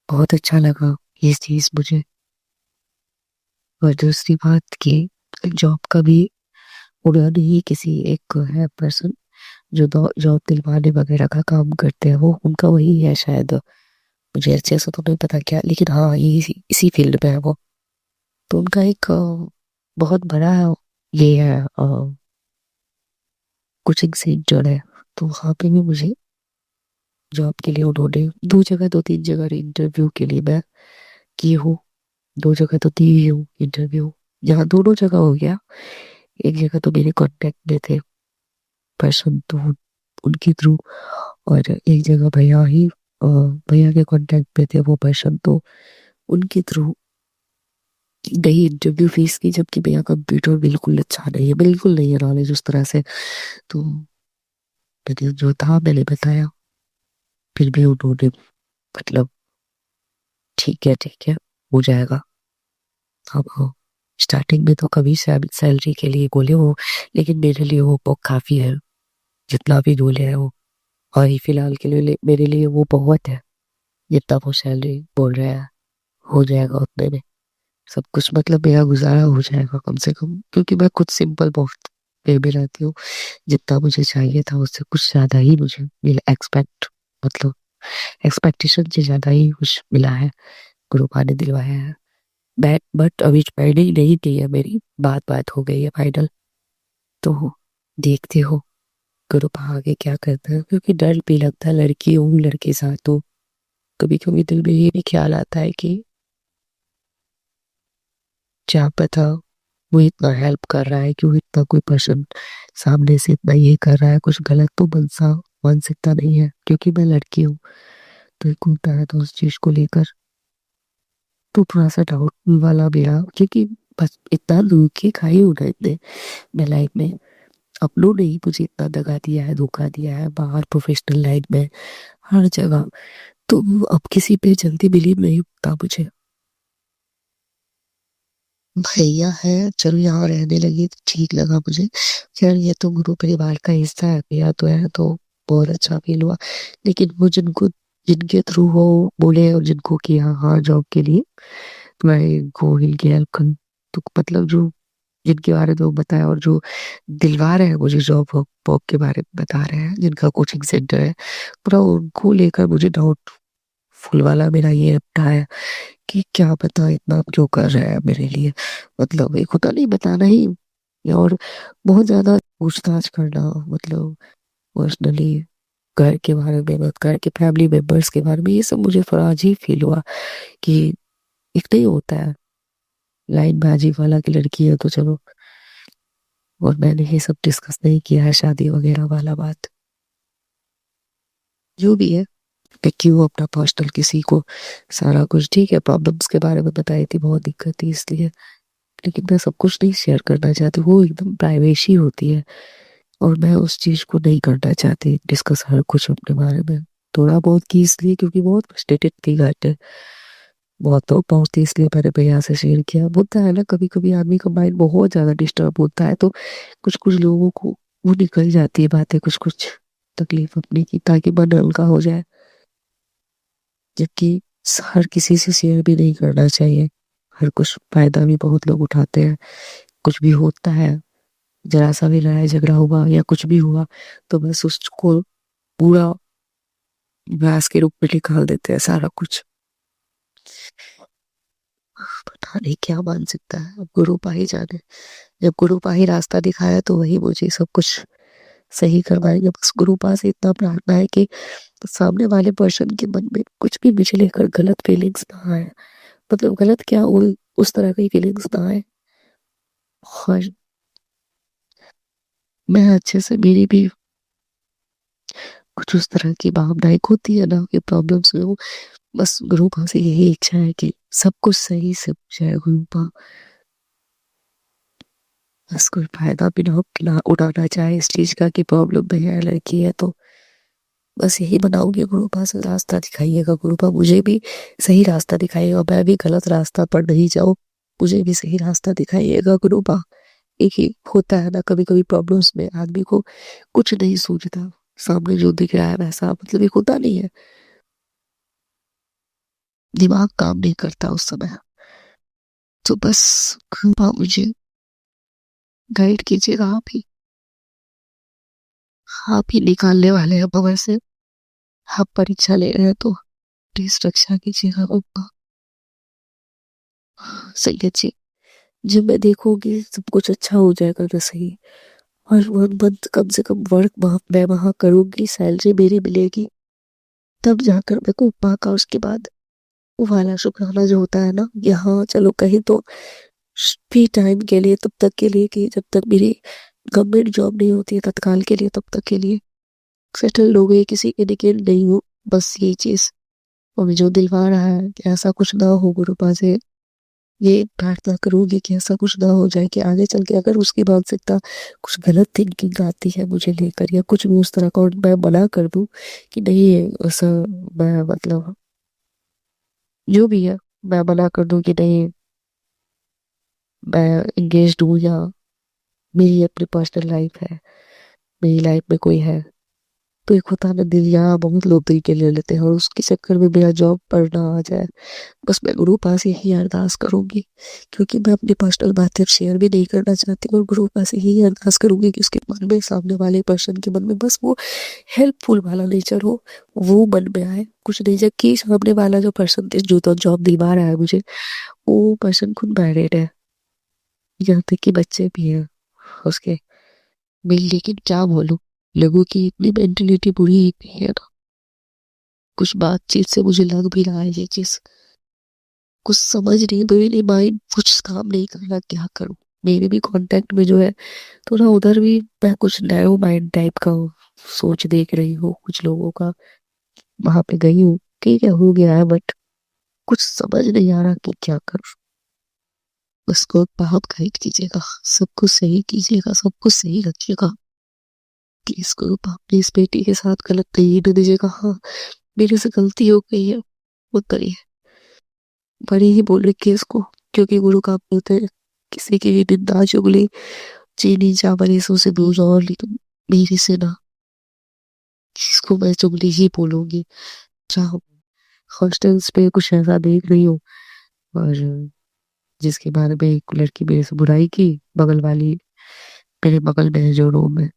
बहुत अच्छा लगा ये चीज मुझे। और दूसरी बात की जॉब का भी उन्होंने ही किसी एक है पर्सन जो जॉब दिलवाने वगैरह का काम करते हैं, वो उनका वही है शायद, मुझे अच्छे से तो नहीं पता क्या, लेकिन हाँ ये इसी फील्ड में है वो। तो उनका एक बहुत बड़ा ये है कोचिंग सेंटर है। तो वहाँ पे भी मुझे जॉब के लिए उन्होंने दो तीन जगह इंटरव्यू के लिए मैं की हूँ। 2 जगह तो दी हूँ इंटरव्यू, यहाँ दोनों जगह हो गया। एक जगह तो मेरे कांटेक्ट में थे पर्सन, तो उनके थ्रू, और एक जगह भैया के कांटेक्ट में थे वो पर्सन, तो उनके थ्रू गई इंटरव्यू फीस की। जबकि भैया कंप्यूटर बिल्कुल अच्छा नहीं है, बिल्कुल नहीं है नॉलेज उस तरह से। तो मैंने जो था मैंने बताया, फिर भी उन्होंने मतलब ठीक है हो जाएगा। अब स्टार्टिंग में तो कभी सैलरी के लिए बोले वो, लेकिन मेरे लिए वो बहुत काफी है, जितना भी बोले है वो। और ये फिलहाल के लिए मेरे लिए वो बहुत है, जितना वो सैलरी बोल रहा है हो जाएगा उतने में सब कुछ, मतलब मेरा गुजारा हो जाएगा कम से कम। क्योंकि मैं खुद सिंपल बहुत पे में रहती हूँ, जितना मुझे चाहिए था उससे कुछ ज्यादा ही मुझे मिला। मतलब एक्सपेक्टेशन से ज्यादा ही कुछ मिला है, गुरुपा ने दिलवाया है। बट अभी फाइनल नहीं की है मेरी, बात हो गई है फाइनल। तो देखते हो गुरुपा आगे क्या करता है, क्योंकि डर भी लगता है, लड़की हूँ, लड़के साथ हूँ। कभी कभी दिल में ये भी ख्याल आता है कि क्या पता वो इतना हेल्प कर रहा है, क्यों इतना कोई पर्सन सामने से इतना ये कर रहा है, कुछ गलत तो बन सकता नहीं है, क्योंकि मैं लड़की हूँ। तो एक होता है तो उस चीज को लेकर तो थोड़ा सा डाउट वाला मेरा, क्योंकि बस इतना दूर के खाई हूं ना इतने मैं लाइफ में। अपनों ने ही मुझे इतना दगा दिया है, धोखा दिया है, बाहर प्रोफेशनल लाइफ में, हर जगह। तो अब किसी पे जल्दी बिलीव नहीं होता मुझे। भैया है, चलो यहाँ रहने लगी तो ठीक लगा मुझे। खैर ये तो गुरु परिवार का हिस्सा है, भैया तो है तो बहुत अच्छा फील हुआ। लेकिन वो जिनके थ्रू वो बोले और जिनको किया हाँ जॉब के लिए, मैं गोहिल की हेल्प कर, तो मतलब जो जिनके बारे में वो बताया और जो दिलवा रहे हैं मुझे जॉब वॉक के बारे में बता रहे हैं, जिनका कोचिंग सेंटर है, पूरा उनको लेकर मुझे डाउट फुल वाला मेरा ये अपना है कि क्या पता इतना क्यों कर रहा है मेरे लिए। मतलब एक होता नहीं बताना ही, और बहुत ज्यादा पूछताछ करना, मतलब पर्सनली घर के बारे में, घर के फैमिली मेंबर्स के बारे में, ये सब मुझे थोड़ा अजीब फील हुआ कि एक नहीं होता है लाइन बाजी वाला की लड़की है तो चलो। और मैंने ये सब डिस्कस नहीं किया है शादी वगैरह वाला बात, जो भी है। मैं क्यों अपना पर्सनल किसी को सारा कुछ, ठीक है प्रॉब्लम्स के बारे में बताई थी, बहुत दिक्कत थी इसलिए, लेकिन मैं सब कुछ नहीं शेयर करना चाहती, वो एकदम प्राइवेसी होती है और मैं उस चीज को नहीं करना चाहती डिस्कस हर कुछ अपने बारे में। थोड़ा बहुत की इसलिए क्योंकि बहुत फ्रस्ट्रेटेड थी घर पे, बहुत तो बहुत थी इसलिए मैंने भैया से शेयर किया। होता है ना कभी कभी आदमी का माइंड बहुत ज्यादा डिस्टर्ब होता है तो कुछ कुछ लोगों को वो निकल जाती है बातें, कुछ कुछ तकलीफ अपनी की, ताकि मन हल्का हो जाए। जबकि हर किसी से शेयर भी नहीं करना चाहिए, हर कुछ फायदा भी बहुत लोग उठाते हैं। कुछ भी होता है, जरा सा भी लड़ाई झगड़ा हुआ या कुछ भी हुआ तो बस उसको पूरा भैंस के रूप में निकाल देते हैं सारा कुछ। पता नहीं क्या मान सकता है, अब गुरु पाही जाने। जब गुरु पाही रास्ता दिखाया तो वही मुझे सब कुछ सही करवाएंगे। बस गुरु पास इतना प्रार्थना है कि सामने वाले पर्सन के मन में कुछ भी मुझे लेकर गलत फीलिंग्स ना आए, मतलब गलत क्या, उस तरह की फीलिंग्स ना आए। और मैं अच्छे से, मेरी भी कुछ उस तरह की भावनाएं होती है ना कि प्रॉब्लम्स में हूँ। बस गुरु पा से यही इच्छा है कि सब कुछ सही से हो जाए गुरु पा। बस कोई फायदा भी ना उठाना चाहे इस चीज का कि प्रॉब्लम में है लड़की है तो। बस यही बनाऊंगी, गुरु पा से रास्ता दिखाइएगा गुरु पा, मुझे भी सही रास्ता दिखाइएगा, मैं भी गलत रास्ता पर नहीं जाऊं, मुझे भी सही रास्ता दिखाइएगा गुरु पा। एक ही होता है ना कभी कभी प्रॉब्लम्स में आदमी को कुछ नहीं सूझता, सामने जो दिख रहा है वैसा, मतलब एक होता नहीं है, दिमाग काम नहीं करता उस समय। तो बस कृपा मुझे गाइड कीजिएगा, आप ही निकालने वाले हैं भवन से। आप परीक्षा ले रहे हैं तो प्लीज रक्षा कीजिएगा उनका। सही है जी, जब मैं देखूंगी सब कुछ अच्छा हो जाएगा तो सही। और 1 मंथ कम से कम वर्क मैं वहां करूंगी, सैलरी मेरी मिलेगी, तब जाकर मेरे को माँ का उसके बाद वो वाला शुक्राना जो होता है ना, यहाँ चलो कहीं तो फ्री टाइम के लिए, तब तक के लिए कि जब तक मेरी गवर्नमेंट जॉब नहीं होती है, तत्काल के लिए, तब तक के लिए सेटल हो गई, किसी के निकल नहीं हूँ। बस यही चीज और जो दिलवा रहा है कि ऐसा कुछ ना हो, गुरु पास से ये प्रार्थना करूंगी कि ऐसा कुछ ना हो जाए कि आगे चल के अगर उसकी मानसिकता कुछ गलत थिंकिंग आती है मुझे लेकर या कुछ भी उस तरह का, और मैं मना कर दूं कि नहीं है ऐसा, मैं मतलब जो भी है मैं मना कर दूं कि नहीं मैं एंगेज्ड हूँ या मेरी अपनी पर्सनल लाइफ है, मेरी लाइफ में कोई है। तो एक होता है ना दिल, यहाँ बहुत लोग दिल के ले लेते हैं और उसके चक्कर में मेरा जॉब पर ना आ जाए। बस मैं गुरु पास यही अरदास करूंगी, क्योंकि मैं अपनी पर्सनल बातें शेयर भी नहीं करना चाहती, और गुरु पास यही अरदास करूंगी कि उसके मन में, सामने वाले पर्सन के मन में बस वो हेल्पफुल वाला नेचर हो, वो मन में आए, कुछ नहीं। जबकि सामने वाला जो पर्सन जो तो जॉब दिलवा रहा है मुझे, वो पर्सन खुद मैरिड है, यहाँ तक कि बच्चे भी हैं उसके। मैं लेकिन क्या बोलूं, लोगों की इतनी मेंटेलिटी बुरी है ना, कुछ बातचीत से मुझे लग भी रहा है ये चीज, कुछ समझ नहीं, मेरे माइंड कुछ काम नहीं कर रहा, क्या करूं। मेरे भी कांटेक्ट में जो है थोड़ा उधर भी मैं कुछ नैरो माइंड टाइप का सोच देख रही हूँ कुछ लोगों का, वहां पे गई हूँ, ठीक है हो गया है, बट कुछ समझ नहीं आ रहा कि क्या करूं। बस को बहुत गाइड कीजिएगा, सबको सही कीजिएगा, सबको सही रखिएगा प्लीज। को प्लीज बेटी के साथ गलत नहीं होने दीजिएगा। हाँ मेरे से गलती हो गई है, वो करिए। बड़ी ही बोल रखी है इसको, क्योंकि गुरु का बोलते हैं किसी की भी निंदा चुगली चीनी चावल सो से दूर और ली, तुम मेरे से ना, इसको मैं चुगली ही बोलूंगी। चाहो हॉस्टल्स पे कुछ ऐसा देख रही हो, और जिसके बारे में एक लड़की मेरे से बुराई की, बगल वाली, मेरे बगल में जो रूम है,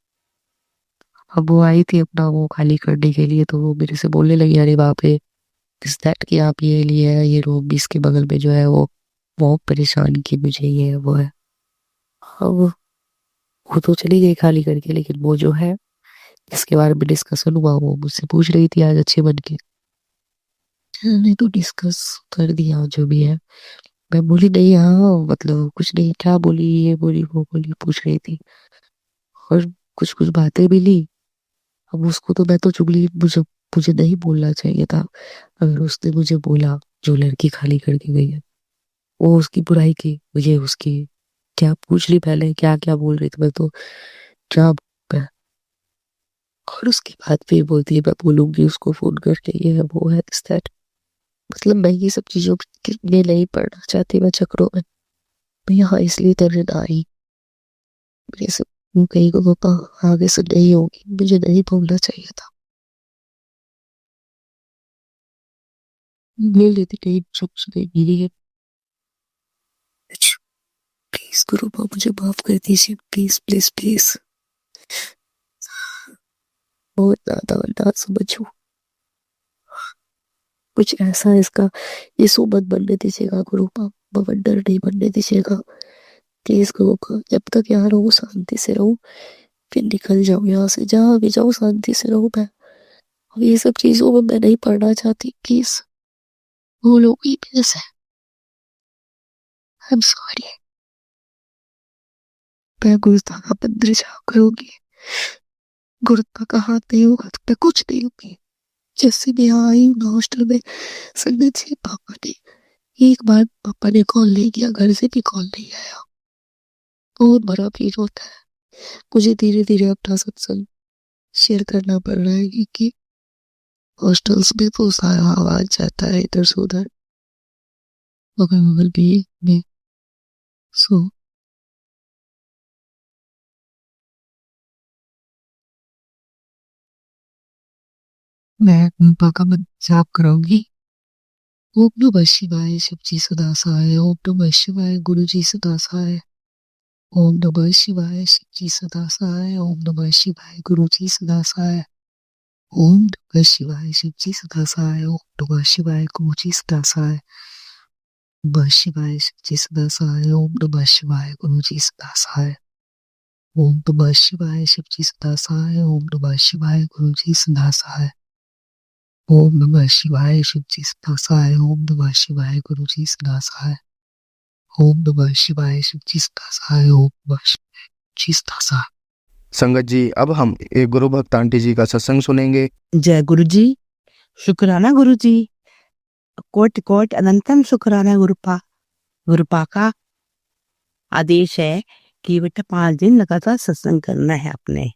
अब वो आई थी अपना वो खाली करने के लिए, तो वो मेरे से बोलने लगी, अरे बाप रे, दिस दैट कि आप ये लिए है, ये रूम भी इसके बगल में जो है वो बहुत परेशान की मुझे, ये है वो है। अब वो तो चली गई खाली करके, लेकिन वो जो है इसके बारे में डिस्कशन हुआ, वो मुझसे पूछ रही थी आज अच्छे बन के। मैंने तो डिस्कस कर दिया जो भी है। मैं बोली नहीं, हाँ मतलब कुछ नहीं, क्या बोली, ये बोली वो बोली, पूछ रही थी, और कुछ कुछ बातें मिली। अब उसको तो मैं तो चुगली, मुझे मुझे नहीं बोलना चाहिए था। अगर उसने मुझे बोला जो लड़की खाली करके गई है, वो उसकी बुराई की, मुझे उसकी क्या पूछ ली पहले, क्या क्या बोल रही थी, मैं तो क्या मैं, और उसके बाद फिर बोलती है मैं बोलूंगी उसको फोन करके, ये है वो है दिस दैट। मतलब मैं ये सब चीजों के लिए नहीं पढ़ना चाहती, मैं चक्रों में। मैं यहाँ इसलिए तेरे ना आई, मेरे से कहीं को तो आगे से नहीं होगी, मुझे नहीं बोलना चाहिए था। मिल लेती कहीं चुप से गिरी है। प्लीज गुरु माँ मुझे माफ कर दीजिए, प्लीज प्लीज प्लीज। बहुत ज्यादा ना समझो, कुछ ऐसा इसका ये सोबत बनने दीजिएगा गुरु माँ, बवंडर नहीं बनने दीजिएगा प्लीज गुरु का। जब तक यहाँ रहूँ शांति से रहूँ, फिर निकल जाओ यहाँ से, जहाँ भी जाओ शांति से रहूँ मैं। अब ये सब चीजों में मैं नहीं पढ़ना चाहती, प्लीज भूलोगी मेरे से, आई एम सॉरी। मैं गुरुद्वारा मंदिर जाओ करूंगी, गुरुद्वारा का हाथ नहीं होगा तो मैं कुछ नहीं होगी। जैसे मैं यहाँ आई हूँ हॉस्टल में, संगत से पापा ने एक बार पापा ने कॉल नहीं किया, घर से भी कॉल नहीं आया, बहुत बड़ा फील होता है। मुझे धीरे धीरे अपना सत्संग शेयर करना पड़ रहा है, क्योंकि हॉस्टल्स में तो सारा आवाज जाता है इधर से उधर, अगल बगल भी में। सो मैं पापा का जाप कराऊंगी। ओम नमः शिवाय, शिव जी सदा सहाय। ओम नमः शिवाय, गुरु जी सदा सहाय। ओम नमः शिवाय, शिव जी सदा सहाय। ओम नमः शिवाय, गुरु जी सदा सहाय। ओम नमः शिवाय, शिव जी सदा सहाय। ओम नमः शिवाय, गुरु जी सदा सहाय। नमः शिवाय, शिव जी सदा सहाय। ओम नमः शिवाय, गुरु जी सदा सहाय। ओम नमः शिवाय, शिव जी सदा सहाय। ओम नमः शिवाय, गुरु जी सदा सहाय। ओम नमः शिवाय, शिव जी सदा सहाय। ओम नमः शिवाय, गुरु जी सदा सहाय। ओम नमः शिवाय, शिव जी सदा सहाय। ओम नमः शिवाय, जी सदा सहाय। संगत जी, अब हम एक गुरु भक्त आंटी जी का सत्संग सुनेंगे। जय गुरु जी, शुक्राना गुरु जी, कोटि कोटि अनंतम शुक्राना गुरुपा। गुरुपा का आदेश है कि बेटा 5 दिन लगातार सत्संग करना है अपने।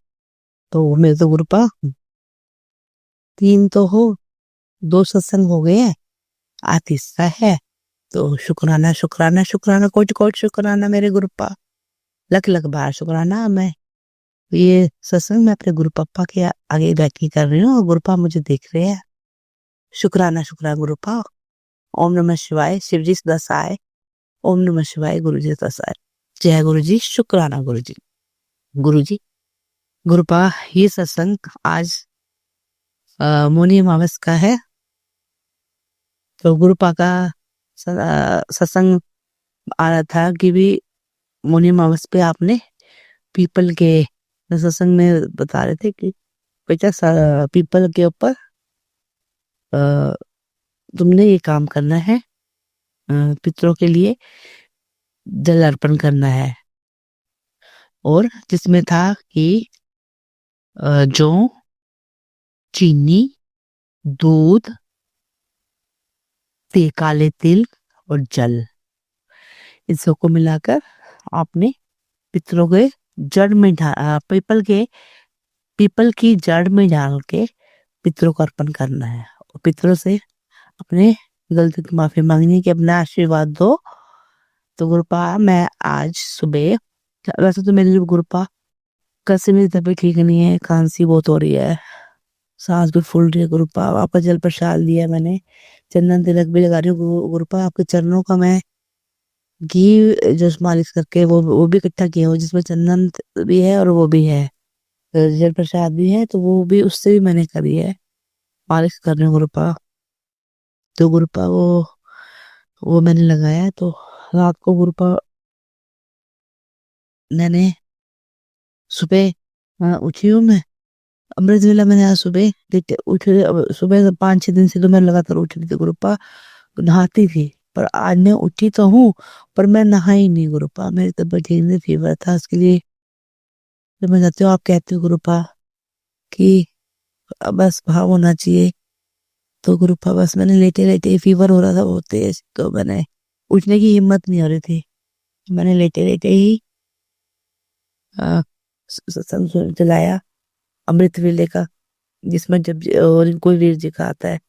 तो मेरे तो गुरुपा 3 तो हो, 2 सत्संग हो गए हैं, आज तीसरा है। तो शुक्राना शुक्राना शुक्राना, कोटि कोटि शुक्राना मेरे गुरुपा, लख लख बार शुक्राना। मैं ये सत्संग मैं अपने गुरु पप्पा के आगे बैठ के कर रही हूँ, और गुरुपा मुझे देख रहे हैं। शुक्राना शुक्राना गुरुपा। ओम नमः शिवाय, शिव जी सदा सहाय। ओम नमः शिवाय, गुरु जी सदा सहाय। जय गुरु जी, शुक्राना गुरु जी। गुरु जी, गुरुपा ये सत्संग आज मौनी अमावस का है। तो गुरुपा का सत्संग आ रहा था कि भी मौनी अमावस पे आपने पीपल के सत्संग में बता रहे थे कि बेटा पीपल के ऊपर तुमने ये काम करना है, पितरों के लिए जल अर्पण करना है। और जिसमें था कि जौ, चीनी, दूध, काले तिल और जल, इन सबको मिलाकर आपने पितरों के जड़ में पीपल की जड़ में डाल के पितरों को अर्पण करना है। पितरों से अपने गलती की माफी मांगनी है कि अपना आशीर्वाद दो। तो गुरुपा मैं आज सुबह, वैसे तो मेरी गुरुपा कल से मेरी तबीयत ठीक नहीं है, खांसी बहुत हो रही है, सांस भी फूल रही है। गुरुपा आपका जल प्रसाद लिया मैंने, चंदन तिलक भी लगा रही हूँ। गुरुपा आपके चरणों का मैं घी जो मालिश करके वो भी इकट्ठा किया हूँ, जिसमें चंदन भी है और वो भी है, जल प्रसाद भी है, तो वो भी उससे भी मैंने करी है, मालिश कर रही हूँ गुरुपा। तो गुरुपा वो मैंने लगाया। तो रात को गुरुपा मैंने सुबह उठी हूँ मैं, अमृत वेला मैंने आज सुबह उठ सुबह 5-6 दिन से तो मैं लगातार उठ रही थी गुरुपा, नहाती थी। पर आज मैं उठी तो हूँ, पर मैं नहाई नहीं गुरुपा, मेरी तबीयत ठीक नहीं, फीवर था, उसके लिए तो मैं जाती हूँ। आप कहते हो गुरुपा कि बस भाव होना चाहिए, तो गुरुपा बस मैंने लेटे लेटे, फीवर हो रहा था बहुत तेज, तो मैंने उठने की हिम्मत नहीं हो रही थी, मैंने लेटे लेटे ही सत्संग चलाया अमृत वेले का, जिसमें जब और कोई वीर जी का आता है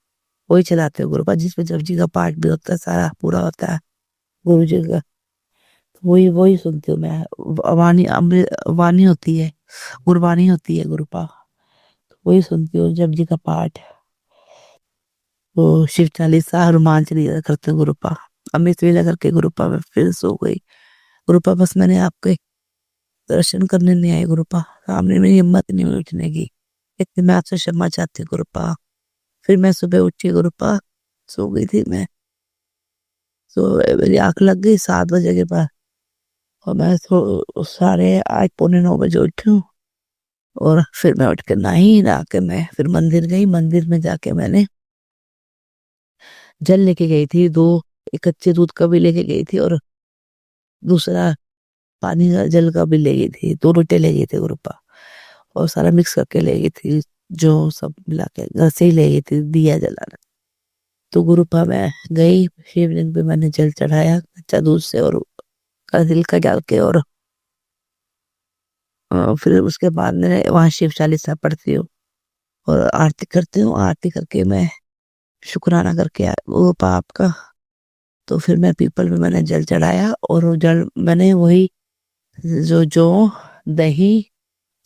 वही चलाते हैं गुरुपा, जिसमें जप जी का पाठ भी होता है, सारा पूरा होता है गुरु जी का, तो वही वही सुनती हूँ मैं। वाणी अमृत वाणी होती है, गुरबाणी होती है गुरुपा, वही सुनती हूँ, जप जी का पाठ, वो शिव चालीसा हनुमान चालीसा करते हैं गुरुपा। अमृत वेला करके गुरुपा मैं फिर सो गई गुरुपा, बस मैंने आपके दर्शन करने नहीं आई गुरुपा, सामने मेरी हिम्मत नहीं हुई उठने की, इतनी मैं आपसे क्षमा चाहती हूँ गुरुपा। फिर मैं सुबह उठी गुरुपा, सो गई थी मैं, तो मेरी आंख लग गई 7 बजे के बाद, और मैं 8:30-9 बजे उठी हूँ। और फिर मैं उठ के नहा के मैं फिर मंदिर गई, मंदिर में जाके मैंने जल लेके गई थी, एक कच्चे दूध का भी लेके गई थी, और दूसरा पानी का जल का भी ले गई थी, 2 लोटे ले गई थी गुरुपा, और सारा मिक्स करके ले गई थी, जो सब मिला के घर से ही ले गई थी दिया जलाना। तो गुरुपा मैं गई, शिवलिंग पे मैंने जल चढ़ाया कच्चा दूध से, और तिल का डाल के, और फिर उसके बाद मैं वहां शिव चालीसा पढ़ती हूँ और आरती करती हूँ। आरती करके मैं शुक्राना करके वो पाप का, तो फिर मैं पीपल में मैंने जल चढ़ाया, और वो जल मैंने वही जो दही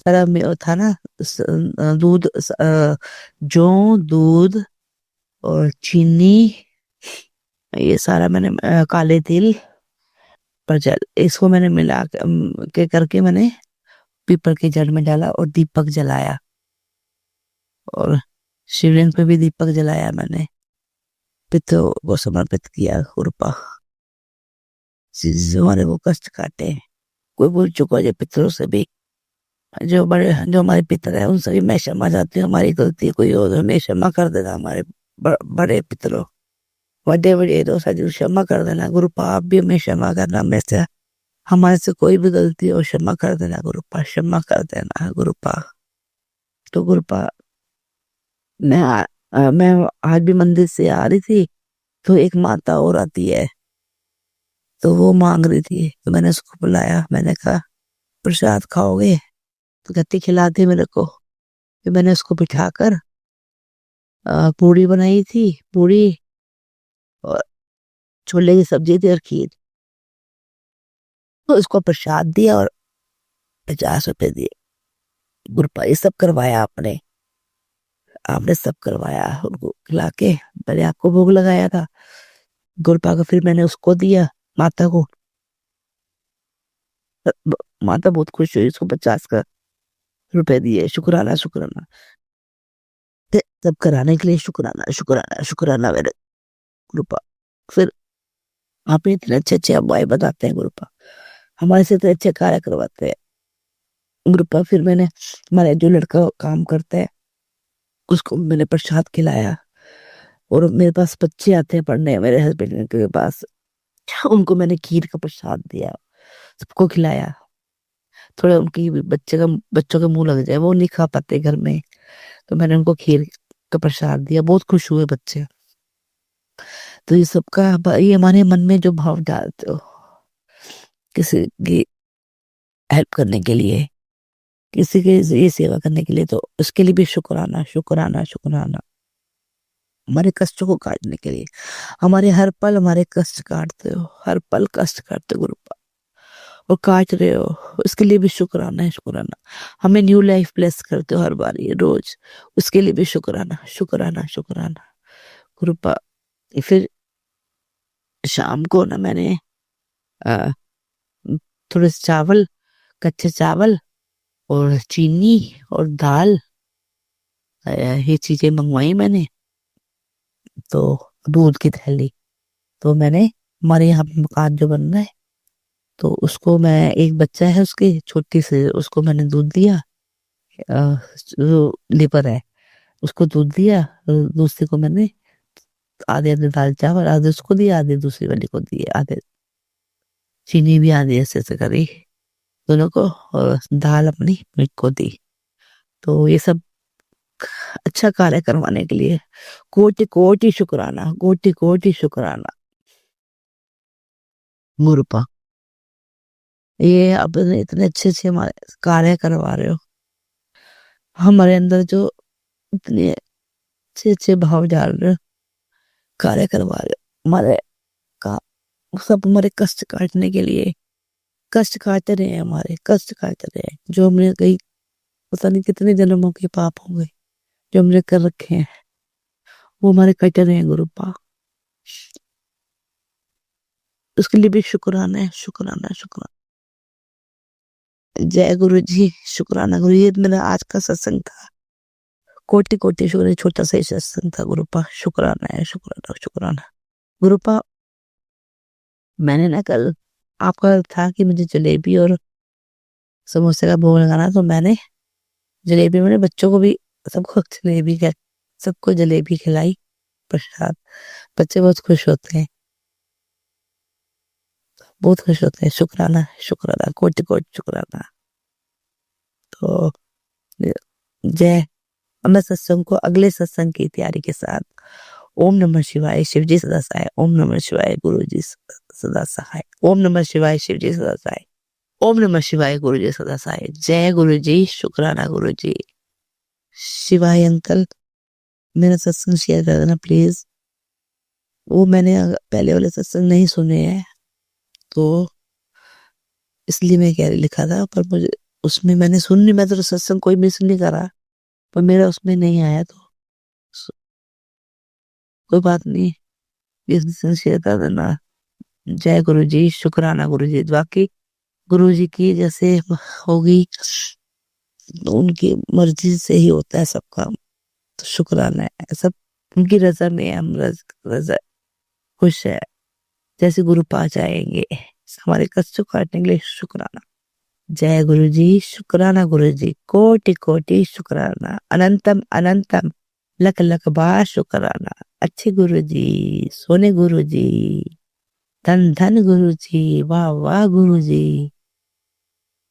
सारा था ना, दूध, जौ, दूध और चीनी, ये सारा मैंने काले तिल पर जल, इसको मैंने मिला के करके मैंने पीपल के जड़ में डाला और दीपक जलाया, और शिवलिंग पे भी दीपक जलाया मैंने, पितरों को समर्पित किया गुरुपा, जो हमारे वो कष्ट काटे, कोई भूल चुका जो पितरों से भी, जो हमारे पितर है उनसे भी मैं क्षमा चाहती हूँ, हमारी गलती कोई हो तो हमें क्षमा कर देना, हमारे बड़े पितरों, बड़े बड़े दोस्त क्षमा कर देना गुरुपा, आप भी हमें क्षमा करना, में से हमारे से कोई भी गलती हो क्षमा कर देना गुरुपा, क्षमा कर देना गुरुपा। तो गुरुपा मैं आज भी मंदिर से आ रही थी, तो एक माता और आती है, तो वो मांग रही थी, तो मैंने उसको बुलाया, मैंने कहा प्रसाद खाओगे, तो कहती खिलाती मेरे को। फिर मैंने उसको बिठाकर पूड़ी बनाई थी, पूड़ी और छोले की सब्जी थी और खीर, तो उसको प्रसाद दिया और 50 रुपए दिए। गुरुपा ये सब करवाया आपने सब करवाया, उनको खिला के पहले आपको भोग लगाया था गुरुपा का, फिर मैंने उसको दिया माता को, माता बहुत खुश हुई, उसको 50 रुपए दिए, शुक्राना शुक्राना, सब कराने के लिए शुक्राना शुक्राना शुक्राना मेरे गुरुपा। फिर आप इतने अच्छे अच्छे अम्बाई बताते हैं गुरुपा, हमारे से इतने अच्छे कार्य करवाते हैं गुरुपा। फिर मैंने हमारे जो लड़का काम करता है उसको मैंने प्रसाद खिलाया, और मेरे पास बच्चे आते हैं पढ़ने मेरे हस्बैंड के पास, उनको मैंने खीर का प्रसाद दिया, सबको खिलाया, थोड़ा उनकी बच्चों के मुंह लग जाए, वो नहीं खा पाते घर में, तो मैंने उनको खीर का प्रसाद दिया, बहुत खुश हुए बच्चे। तो ये सबका ये हमारे मन में जो भाव डालते हो किसी की हेल्प करने के लिए, किसी के ये सेवा करने के लिए, तो उसके लिए भी शुक्राना शुक्राना शुक्राना। हमारे कष्टों को काटने के लिए। हमारे हर पल हमारे कष्ट काटते हो, हर पल कष्ट काटते हो गुरुपा, और काट रहे हो, उसके लिए भी शुक्राना है, शुक्राना। हमें न्यू लाइफ ब्लेस करते हो हर बार, ये रोज, उसके लिए भी शुक्राना, शुक्राना, शुक्राना गुरुपा। फिर शाम को ना मैंने अ, थोड़े से चावल, कच्चे चावल और चीनी और दाल, ये चीजें मंगवाई मैंने। तो दूध की थैली, तो मैंने, हमारे यहाँ पे मकान जो बन रहा है, तो उसको मैं, एक बच्चा है उसके छोटी से, उसको मैंने दूध दिया, जो लीपर है उसको दूध दिया, दूसरे को मैंने आधे आधे दाल चावल, आधे उसको दिया, आधे दूसरी वाली को दिए, आधे चीनी भी आधी ऐसे ऐसे करी दोनों को, और दाल अपनी मेरे को दी। तो ये सब अच्छा कार्य करवाने के लिए कोटि कोटि शुक्राना, कोटि कोटि शुक्राना गुरुपा। ये अब इतने अच्छे अच्छे हमारे कार्य करवा रहे हो, हमारे अंदर जो इतने अच्छे अच्छे भाव डाल रहे हो, कार्य करवा रहे हो हमारे का, सब हमारे कष्ट काटने के लिए। कष्ट काटते रहे, हमारे कष्ट काटते रहे, जो हमने कहीं पता नहीं कितने जन्मों के पाप होंगे जो हमने कर रखे हैं, वो हमारे कटे रहे हैं गुरुपा। उसके लिए भी शुक्राना है, शुक्राना, शुक्राना। जय गुरु जी, शुक्राना गुरु। ये मेरा आज का सत्संग था, कोटि कोटि शुक्र, छोटा सा ही सत्संग था गुरुपा। शुक्राना है, शुक्राना, शुक्राना गुरुपा। मैंने ना कल, आपका था कि मुझे जलेबी और समोसे का भोग लगाना, तो मैंने जलेबी, मैंने बच्चों को भी, सबको जलेबी का, सबको जलेबी खिलाई प्रसाद। बच्चे बहुत खुश होते हैं, बहुत खुश होते हैं। शुक्राना, शुक्राना, कोटि कोटि शुक्राना। तो जय। अब मैं सत्संग को, अगले सत्संग की तैयारी के साथ, ओम नमः शिवाय, शिव जी सदा सहाय, ओम नमः शिवाय, गुरु जी सदा सहाय, ओम नमः शिवाय, शिव जी सदा सहाय, ओम नमः शिवाय, गुरु जी सदा सहाय। जय गुरु जी, शुक्राना गुरु जी। शिवाय अंकल, मेरा सत्संग शेयर कर देना प्लीज। वो मैंने पहले वाले सत्संग नहीं सुने हैं, तो इसलिए मैं कह रही, लिखा था, पर मुझे उसमें मैंने सुन, मैं तो सत्संग कोई मिस नहीं करा, पर मेरा उसमें नहीं आया, तो कोई बात नहीं, ये सत्संग शेयर कर देना। जय गुरु जी, शुक्राना गुरु जी। बाकी गुरु जी की जैसे होगी, तो उनकी मर्जी से ही होता है सब काम, तो शुक्राना है, सब उनकी रजा में है, हम रजा खुश है, जैसे गुरु पा जाएंगे हमारे कष्ट काटने के लिए। शुक्राना। जय गुरु जी, शुक्राना गुरु जी, कोटि कोटि शुक्राना, अनंतम अनंतम लख लख बार शुक्राना। अच्छे गुरु जी, सोने गुरु जी, धन धन गुरु जी, वाह वाह गुरु जी,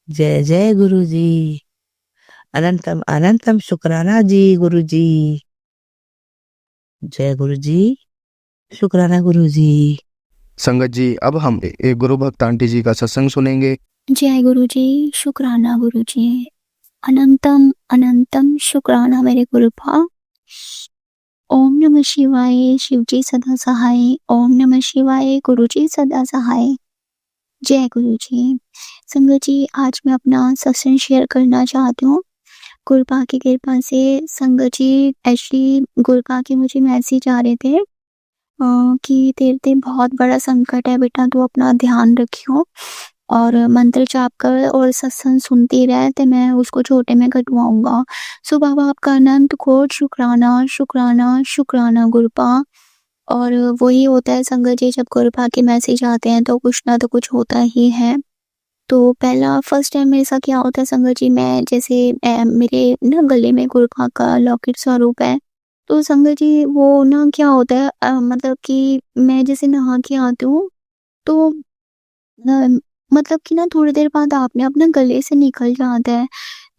जय जय गुरु जी, अनंतम अनंतम शुक्राना जी गुरु जी। जय गुरु जी, शुक्राना गुरु जी। संगत जी, अब हम एक गुरु भक्त आंटी जी का सत्संग सुनेंगे। जय गुरु जी, शुक्राना गुरु जी, अनंतम अनंतम शुक्राना मेरे गुरुपा। ओम नमः शिवाय, शिव जी सदा सहाय, ओम नमः शिवाय, गुरु जी सदा सहाय। जय गुरु जी। संगत जी, आज मैं अपना सत्संग शेयर करना चाहती हूँ। गुरुपा की कृपा से संगत जी, एक्चुअली गुरुपा के मुझे मैसेज आ रहे थे कि तेरे पे बहुत बड़ा संकट है बेटा, तू अपना ध्यान रखियो और मंत्र जाप कर और सत्संग सुनती रह, तो मैं उसको छोटे में कटवाऊंगा। सो बाबा आपका अनंत कोट शुक्राना, शुक्राना, शुक्राना गुरुपा। और वही होता है संगत जी, जब गुरुपा के मैसेज आते हैं तो कुछ ना तो कुछ होता ही है। तो पहला फर्स्ट टाइम मेरे साथ क्या होता है संगत जी, मैं जैसे मेरे ना गले में गुरुपा का लॉकेट स्वरूप है, तो संगत जी वो ना क्या होता है, मतलब कि मैं जैसे नहा के आती हूँ, तो मतलब कि ना थोड़ी देर बाद आपने अपना गले से निकल जाता है।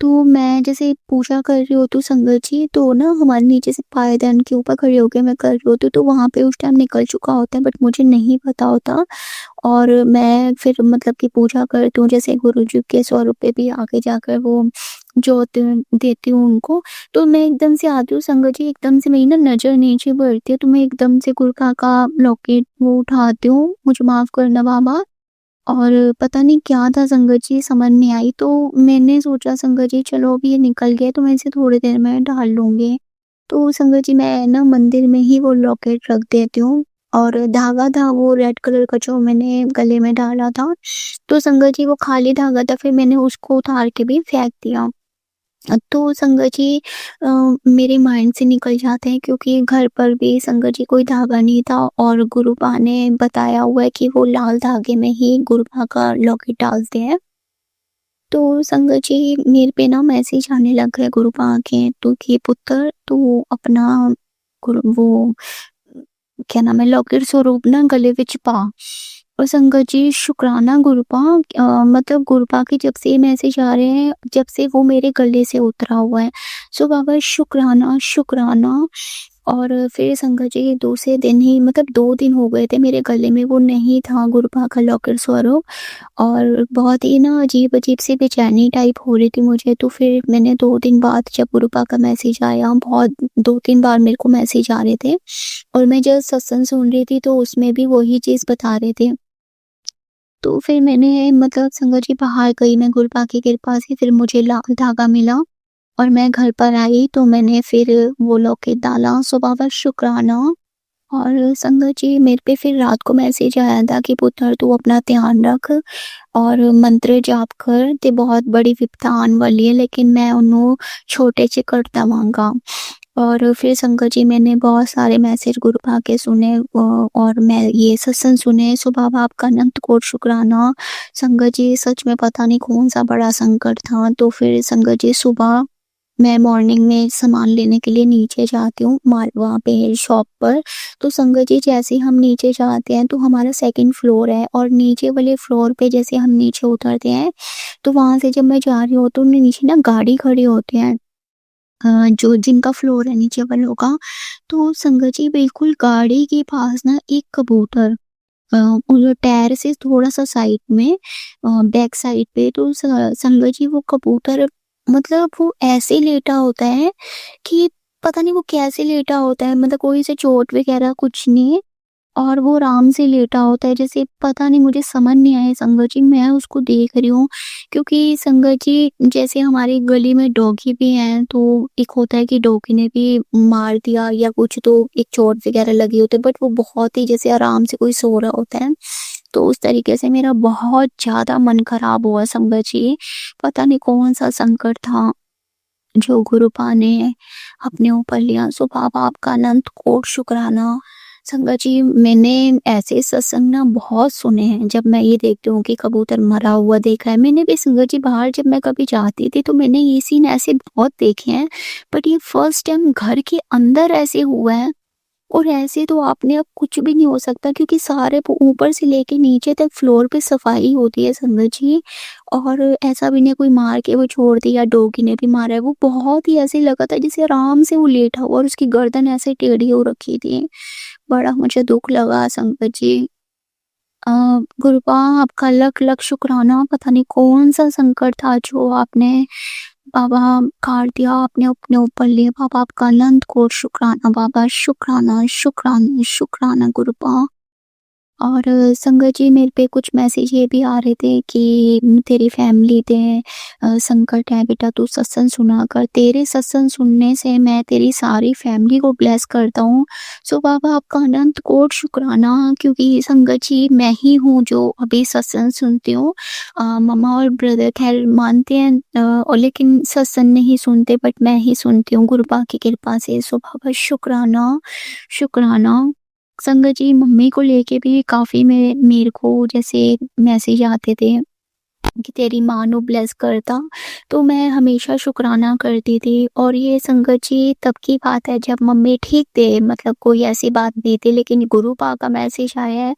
तो मैं जैसे पूजा कर रही होती हूँ संगत जी, तो ना हमारे नीचे से पायदान के ऊपर खड़े होके मैं कर रही होती हूँ, तो वहाँ पे उस टाइम निकल चुका होता है, बट मुझे नहीं पता होता। और मैं फिर मतलब कि पूजा करती हूँ, जैसे गुरु जी के स्वरूप पे भी आगे जाकर वो जोत देती हूँ उनको। तो मैं एकदम से आती हूँ संगत जी, एकदम से मेरी ना नज़र नीचे बढ़ती है, तो मैं एकदम से गुरखा का लॉकेट वो उठाती हूँ, मुझे माफ़ करना बाबा। और पता नहीं क्या था संगत जी, समझ नहीं आई, तो मैंने सोचा संगत जी चलो अभी ये निकल गया तो मैं इसे थोड़ी देर में डाल लूँगी। तो संगत जी मैं ना मंदिर में ही वो लॉकेट रख देती हूँ, और धागा था वो रेड कलर का जो मैंने गले में डाला था, तो संगत जी वो खाली धागा था, फिर मैंने उसको उतार के भी फेंक दिया। तो संगत जी मेरे माइंड से निकल जाते हैं, क्योंकि घर पर भी संगत जी कोई धागा नहीं था, और गुरुपा ने बताया हुआ है कि वो लाल धागे में ही गुरुपा का लॉकेट डालते हैं। तो संगत जी मेरे पे ना मैसेज आने लग गए गुरुपा के, तो कि पुत्र तू अपना वो क्या नाम है लॉकेट स्वरूप ना गले विच पा। और संगत जी शुक्राना गुरुपा, मतलब गुरुपा के जब से ये मैसेज आ रहे हैं, जब से वो मेरे गले से उतरा हुआ है, सो बाबा शुक्राना शुक्राना। और फिर संगत जी दूसरे दिन ही, मतलब 2 दिन हो गए थे मेरे गले में वो नहीं था गुरुपा का लॉकेट स्वरूप, और बहुत ही ना अजीब-अजीब सी बेचैनी टाइप हो रही थी मुझे। तो फिर मैंने 2 दिन बाद जब गुरुपा का मैसेज आया, बहुत 2-3 बार मेरे को मैसेज आ रहे थे, और मैं जब सत्संग सुन रही थी तो उसमें भी वही चीज़ बता रहे थे। तो फिर मैंने, मतलब संगत जी बाहर गई मैं गुरुपा की कृपा से, फिर मुझे लाल धागा मिला और मैं घर पर आई तो मैंने फिर वो लॉकेट डाला। सो बाबा शुक्राना। और संगत जी मेरे पे फिर रात को मैसेज आया था कि पुत्र तू अपना ध्यान रख और मंत्र जाप कर, ते बहुत बड़ी विपदा आने वाली है, लेकिन मैं उन्हों छोटे से करता मांगा। और फिर संगत जी मैंने बहुत सारे मैसेज गुरुपा के सुने, और मैं ये सत्संग सुने। सो बाबा आपका अनंत कोटि शुक्राना। संगत जी सच में पता नहीं कौन सा बड़ा संकट था। तो फिर संगत जी सुबह मैं मॉर्निंग में सामान लेने के लिए नीचे जाती हूँ माल वहाँ पे शॉप पर। तो संगत जी जैसे ही हम नीचे जाते हैं तो हमारा सेकंड फ्लोर है, और नीचे वाले फ्लोर पे जैसे हम नीचे उतरते हैं तो वहाँ से जब मैं जा रही हूँ तो नीचे ना गाड़ी खड़ी होते हैं, जो जिनका फ्लोर है नीचे वालों का। तो संगत जी बिल्कुल गाड़ी के पास ना एक कबूतर, उस टायर से थोड़ा सा साइड में, बैक साइड पे, तो संगत जी वो कबूतर, मतलब वो ऐसे लेटा होता है कि पता नहीं वो कैसे लेटा होता है, मतलब कोई से चोट वगैरह कुछ नहीं, और वो आराम से लेटा होता है, जैसे पता नहीं मुझे समझ नहीं आया संगत जी, मैं उसको देख रही हूँ। क्योंकि संगत जी जैसे हमारी गली में डॉगी भी हैं, तो एक होता है कि डॉगी ने भी मार दिया या कुछ, तो एक चोट वगैरह लगी होती है, बट वो बहुत ही जैसे आराम से कोई सो रहा होता है। तो उस तरीके से मेरा बहुत ज़्यादा मन खराब हुआ संगत जी। पता नहीं कौन सा संकट था जो गुरुपा ने अपने ऊपर लिया। सो बाबा आपका अनंत कोटि शुक्राना। संगत जी मैंने ऐसे सत्संग ना बहुत सुने हैं, जब मैं ये देखती हूँ कि कबूतर मरा हुआ देखा है, मैंने भी संगत जी बाहर जब मैं कभी जाती थी तो मैंने ये सीन ऐसे बहुत देखे हैं, बट ये फर्स्ट टाइम घर के अंदर ऐसे हुआ है। और ऐसे तो आपने अब कुछ भी नहीं हो सकता, क्योंकि सारे ऊपर से लेके नीचे तक फ्लोर पे सफाई होती है संगत जी, और ऐसा भी नहीं कोई मार के वो छोड़ दिया, डॉगी ने भी मारा है। वो बहुत ही ऐसे लगा था जैसे आराम से वो लेटा हुआ और उसकी गर्दन ऐसे टेढ़ी हो रखी थी। बड़ा मुझे दुख लगा संगत जी। अ, गुरुपा आपका लख लख शुक्राना। पता नहीं कौन सा संकट था जो आपने बाबा काट दिया, आपने अपने ऊपर लिया। बाबा आपका अनंत कोटि शुक्राना। बाबा शुक्राना शुक्राना शुक्राना गुरुपा। और संगत जी मेरे पे कुछ मैसेज ये भी आ रहे थे कि तेरी फैमिली ते संकट है बेटा, तू सत्संग सुना कर, तेरे सत्संग सुनने से मैं तेरी सारी फैमिली को ब्लेस करता हूँ। सो बाबा आपका अनंत कोटि शुक्राना, क्योंकि संगत जी मैं ही हूँ जो अभी सत्संग सुनती हूँ। मम्मा और ब्रदर खैर मानते हैं, और लेकिन सत्संग नहीं सुनते, बट मैं ही सुनती हूँ गुरुपा की कृपा से। सो बाबा शुक्राना शुक्राना। संगत जी मम्मी को लेके भी काफ़ी मेरे को जैसे मैसेज आते थे कि तेरी माँ नु ब्लेस करता, तो मैं हमेशा शुक्राना करती थी। और ये संगत जी तब की बात है जब मम्मी ठीक थे, मतलब कोई ऐसी बात नहीं थी, लेकिन गुरुपा का मैसेज आया है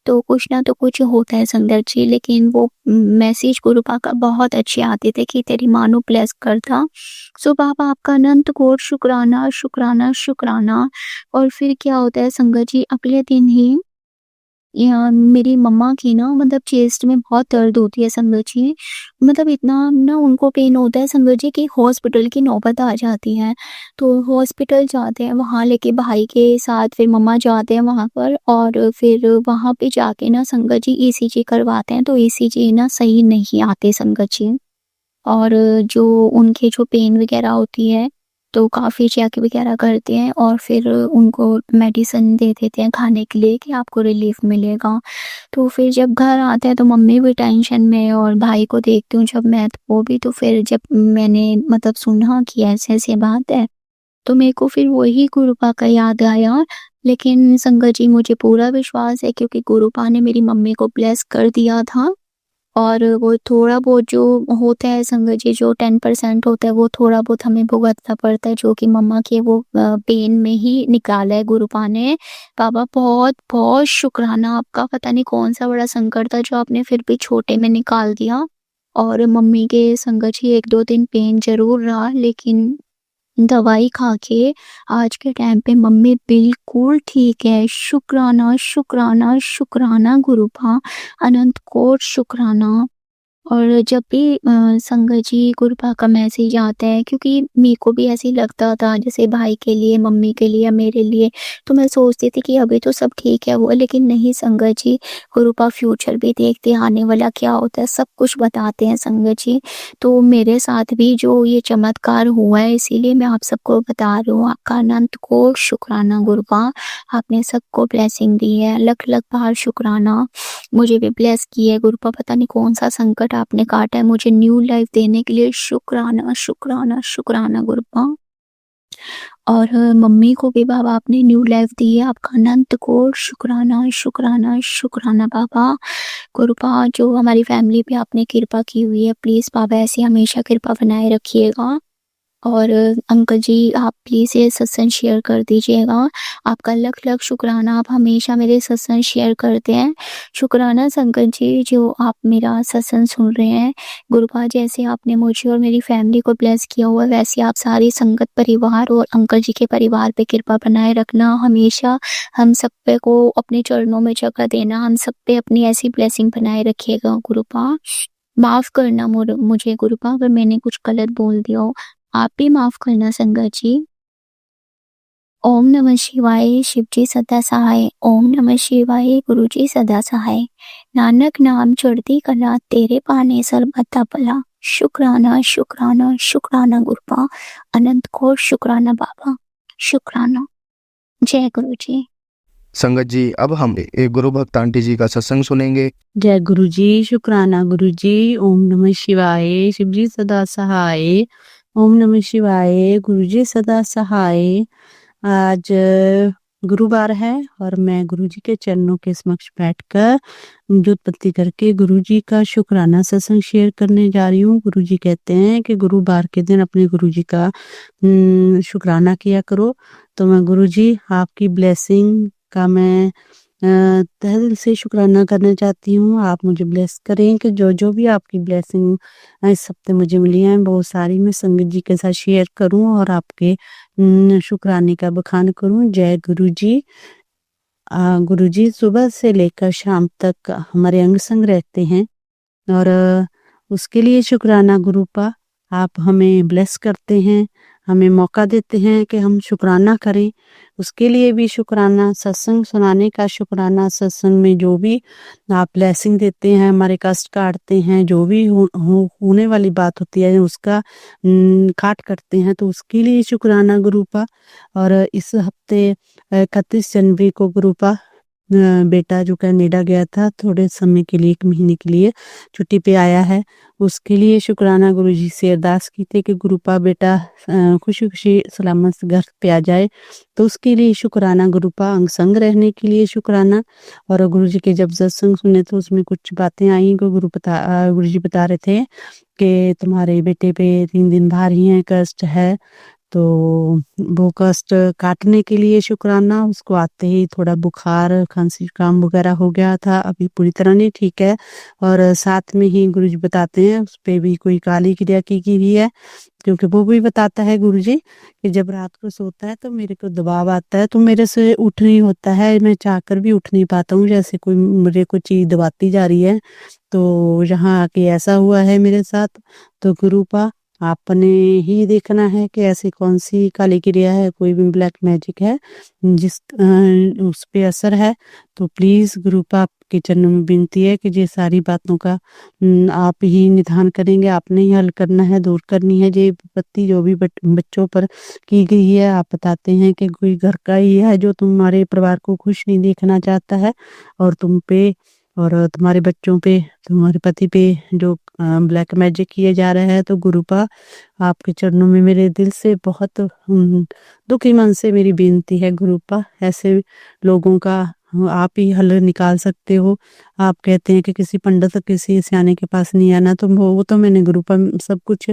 तो कुछ ना तो कुछ होता है संगत जी। लेकिन वो मैसेज गुरुपा का बहुत अच्छे आते थे कि तेरी माँ नु ब्लेस करता। सो बाबा आपका अनंत कोटि शुक्राना शुक्राना शुक्राना। और फिर क्या होता है संगत जी, अगले दिन ही मेरी मम्मा की ना मतलब चेस्ट में बहुत दर्द होती है संगत जी। मतलब इतना ना उनको पेन होता है संगत जी कि हॉस्पिटल की नौबत आ जाती है। तो हॉस्पिटल जाते हैं, वहाँ लेके भाई के साथ फिर मम्मा जाते हैं वहाँ पर, और फिर वहाँ पे जाके ना संगत जी ईसीजी करवाते हैं, तो ईसीजी ना सही नहीं आते संगत जी। और जो उनके जो पेन वगैरह होती है, तो काफ़ी चेक वगैरह करते हैं और फिर उनको मेडिसिन दे देते हैं खाने के लिए कि आपको रिलीफ़ मिलेगा। तो फिर जब घर आते हैं तो मम्मी भी टेंशन में और भाई को देखती हूँ जब मैं, तो वो भी, तो फिर जब मैंने मतलब सुना कि ऐसे-ऐसे बात है, तो मेरे को फिर वही गुरुपा का याद आया। लेकिन संगत जी मुझे पूरा विश्वास है क्योंकि गुरुपा ने मेरी मम्मी को ब्लेस कर दिया था, और वो थोड़ा बहुत जो होता है संगत जी, जो 10% होता है वो थोड़ा बहुत हमें भुगतना पड़ता है, जो कि मम्मा के वो पेन में ही निकाला है गुरुपा ने। बाबा बहुत-बहुत शुक्राना आपका, पता नहीं कौन-सा बड़ा संकट था जो आपने फिर भी छोटे में निकाल दिया। और मम्मी के संगत जी 1-2 दिन पेन ज़रूर रहा, लेकिन दवाई खा के आज के टाइम पे मम्मी बिल्कुल ठीक है। शुक्राना, शुक्राना, शुक्राना गुरुपा, अनंत कोट शुक्राना। और जब भी संगत जी गुरुपा का मैसेज आता है, क्योंकि मेरे को भी ऐसे ही लगता था जैसे भाई के लिए, मम्मी के लिए या मेरे लिए, तो मैं सोचती थी कि अभी तो सब ठीक है वो, लेकिन नहीं संगत जी, गुरुपा फ्यूचर भी देखते हैं, आने वाला क्या होता है सब कुछ बताते हैं संगत जी। तो मेरे साथ भी जो ये चमत्कार हुआ है इसीलिए मैं आप सबको बता रही हूँ। आपका अनंत कोट शुक्राना गुरुपा, आपने सबको ब्लेसिंग दी है, लख-लख बार शुक्राना। मुझे भी ब्लेस किया है गुरुपा, पता नहीं कौन-सा संकट आपने काटा है मुझे न्यू लाइफ देने के लिए। शुक्राना, शुक्राना, शुक्राना गुरुपा। और मम्मी को भी बाबा आपने न्यू लाइफ दी है, आपका अनंत कोट शुक्राना, शुक्राना, शुक्राना बाबा। गुरुपा जो हमारी फैमिली पे आपने कृपा की हुई है, प्लीज़ बाबा ऐसी हमेशा कृपा बनाए रखिएगा। और अंकल जी आप प्लीज़ ये सत्संग शेयर कर दीजिएगा। आपका लख-लख शुक्राना, आप हमेशा मेरे सत्संग शेयर करते हैं। शुक्राना संकट जी जो आप मेरा सत्संग सुन रहे हैं। गुरुपा जैसे आपने मुझे और मेरी फैमिली को ब्लेस किया हुआ है, वैसे आप सारी संगत परिवार और अंकल जी के परिवार पे कृपा बनाए रखना। हमेशा हम सब पे को अपने चरणों में जगह देना, हम सब पे अपनी ऐसी ब्लेसिंग बनाए रखिएगा गुरुपा। माफ़ करना मुझे गुरुपा अगर मैंने कुछ गलत बोल दिया हो। आप भी माफ़ करना संगत जी। ओम नमः शिवाय, शिव जी सदा सहाय। ओम नमः शिवाय, गुरु जी सदा सहाय। नानक नाम चढ़ती कला, तेरे पाने सर्बथा भला। शुक्राना, शुक्राना, शुक्राना गुरुपा, अनंत कोट शुक्राना बाबा, शुक्राना। जय गुरु जी। संगत जी अब हम एक गुरु भक्त आंटी जी का सत्संग सुनेंगे। जय गुरु जी, शुक्राना गुरु जी। ओम नमः शिवाय, शिव जी सदा सहाय। ओम नमः शिवाय, गुरु जी सदा सहाय। आज गुरुवार है और मैं गुरु जी के चरणों के समक्ष बैठकर जोत बत्ती करके गुरु जी का शुक्राना सत्संग शेयर करने जा रही हूँ। गुरु जी कहते हैं कि गुरुवार के दिन अपने गुरु जी का शुक्राना किया करो। तो मैं गुरु जी आपकी ब्लेसिंग का मैं तहे दिल से शुक्राना करना चाहती हूँ। आप मुझे ब्लेस करें कि जो भी आपकी ब्लेसिंग इस हफ्ते मुझे मिली है बहुत सारी मैं संगत जी के साथ शेयर करूँ और आपके शुक्राने का बखान करूँ। जय गुरु जी। गुरु जी सुबह से लेकर शाम तक हमारे अंग संग रहते हैं और उसके लिए शुक्राना गुरुपा। आप हमें ब्लेस करते हैं, हमें मौका देते हैं कि हम शुक्राना करें, उसके लिए भी शुक्राना। सत्संग सुनाने का शुक्राना, सत्संग में जो भी आप ब्लेसिंग देते हैं, हमारे कष्ट काटते हैं, जो भी होने वाली बात होती है उसका काट करते हैं, तो उसके लिए शुक्राना गुरुपा। और इस हफ्ते 31 जनवरी को गुरुपा बेटा जो कनाडा गया था थोड़े समय के लिए 1 महीने के लिए छुट्टी पे आया है, उसके लिए शुक्राना गुरु जी से अरदास की थी कि गुरुपा बेटा खुशी खुशी सलामत घर पे आ जाए, तो उसके लिए शुक्राना गुरुपा। अंग संग रहने के लिए शुक्राना। और गुरु जी के जब सत्संग सुने तो उसमें कुछ बातें आई को गुरु जी बता रहे थे कि तुम्हारे बेटे पे 3 दिन भारी हैं, कष्ट है, तो वो कष्ट काटने के लिए शुक्राना। उसको आते ही थोड़ा बुखार खांसी जुकाम वगैरह हो गया था, अभी पूरी तरह नहीं ठीक है। और साथ में ही गुरुजी बताते हैं उस पे भी कोई काली क्रिया की हुई है, क्योंकि वो भी बताता है गुरुजी कि जब रात को सोता है तो मेरे को दबाव आता है, तो मेरे से उठ नहीं होता है, मैं चाहकर भी उठ नहीं पाता हूँ, जैसे कोई मेरे को चीज दबाती जा रही है। तो यहाँ आके ऐसा हुआ है मेरे साथ। तो गुरुपा आपने ही देखना है कि ऐसी कौन सी काली क्रिया है, कोई भी ब्लैक मैजिक है जिस उस पे असर है। तो प्लीज गुरुपा आपके चरणों में विनती है कि ये सारी बातों का आप ही निदान करेंगे, आपने ही हल करना है, दूर करनी है ये विपत्ति जो भी बच्चों पर की गई है। आप बताते हैं कि कोई घर का ही है जो तुम्हारे परिवार को खुश नहीं देखना चाहता है, और तुम पे और तुम्हारे बच्चों पे, तुम्हारे पति पे जो ब्लैक मैजिक किए जा रहे हैं। तो गुरुपा आपके चरणों में मेरे दिल से बहुत दुखी मन से मेरी विनती है गुरुपा, ऐसे लोगों का आप ही हल निकाल सकते हो। आप कहते हैं कि किसी पंडित किसी सियाने के पास नहीं आना, तो वो तो मैंने गुरुपा सब कुछ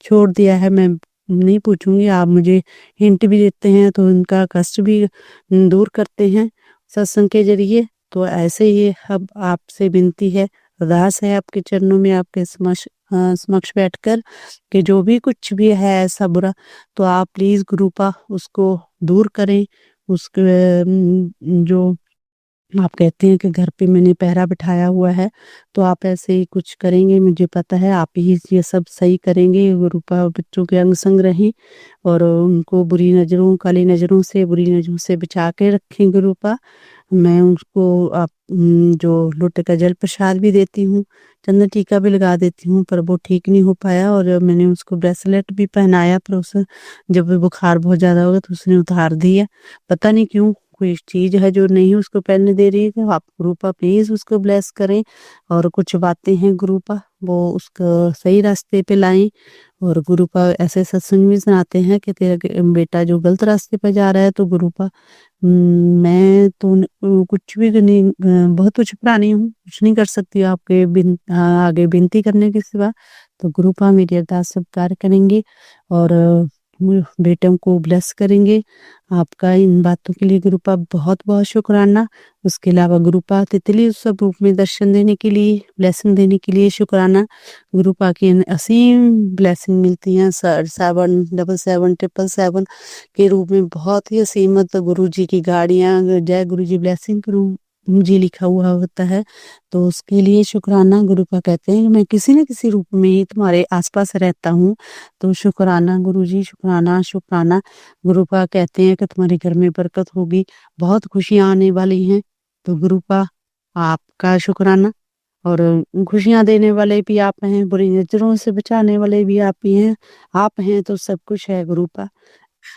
छोड़ दिया है, मैं नहीं पूछूंगी। आप मुझे हिंट भी देते हैं तो उनका कष्ट भी दूर करते हैं सत्संग के जरिए। तो ऐसे ही अब आपसे विनती है, अरदास है आपके चरणों में, आपके समक्ष बैठकर कि जो भी कुछ भी है ऐसा बुरा, तो आप प्लीज गुरुपा उसको दूर करें। उसके जो आप कहते हैं कि घर पे मैंने पहरा बिठाया हुआ है, तो आप ऐसे ही कुछ करेंगे, मुझे पता है आप ही ये सब सही करेंगे। गुरुपा बच्चों के अंग संग रहें और उनको बुरी नजरों, काली नजरों से, बुरी नजरों से बचा के रखें गुरुपा। मैं उसको आप जो लोटे का जल प्रसाद भी देती हूँ, चंदन टीका भी लगा देती हूँ, पर वो ठीक नहीं हो पाया। और मैंने उसको ब्रेसलेट भी पहनाया, पर उसे जब बुखार बहुत ज्यादा होगा तो उसने उतार दिया, पता नहीं क्यों। कोई चीज है जो नहीं उसको पहनने दे रही है। तो आप गुरुपा प्लीज उसको ब्लेस करें, और कुछ बातें हैं गुरुपा वो उसको सही रास्ते पे लाएं। और गुरुपा ऐसे सत्संग भी सुनाते हैं कि तेरा बेटा जो गलत रास्ते पर जा रहा है, तो गुरुपा मैं तो कुछ भी नहीं, बहुत कुछ पुरानी हूँ, कुछ नहीं कर सकती आपके आगे विनती करने के सिवा। तो गुरुपा मेरी अरदास स्वीकार करेंगे और बेटों को ब्लेस करेंगे। आपका इन बातों के लिए गुरुपा बहुत बहुत शुक्राना। उसके अलावा गुरुपा तितली उत्सव रूप में दर्शन देने के लिए, ब्लेसिंग देने के लिए शुक्राना। गुरुपा की असीम ब्लेसिंग मिलती हैं 777 के रूप में, बहुत ही असीमत गुरु जी की गाड़ियां, जय गुरु जी ब्लेसिंग करूं जी लिखा हुआ होता है। तो उसके लिए शुक्राना। गुरुपा कहते हैं कि मैं किसी न किसी रूप में ही तुम्हारे आसपास रहता हूँ, तो शुक्राना गुरु जी, शुक्राना शुक्राना। गुरुपा कहते हैं कि तुम्हारे घर में बरकत होगी, बहुत खुशियां आने वाली हैं। तो गुरुपा आपका शुक्राना। और खुशियां देने वाले भी आप हैं, बुरी नजरों से बचाने वाले भी आप ही हैं। आप हैं तो सब कुछ है गुरुपा।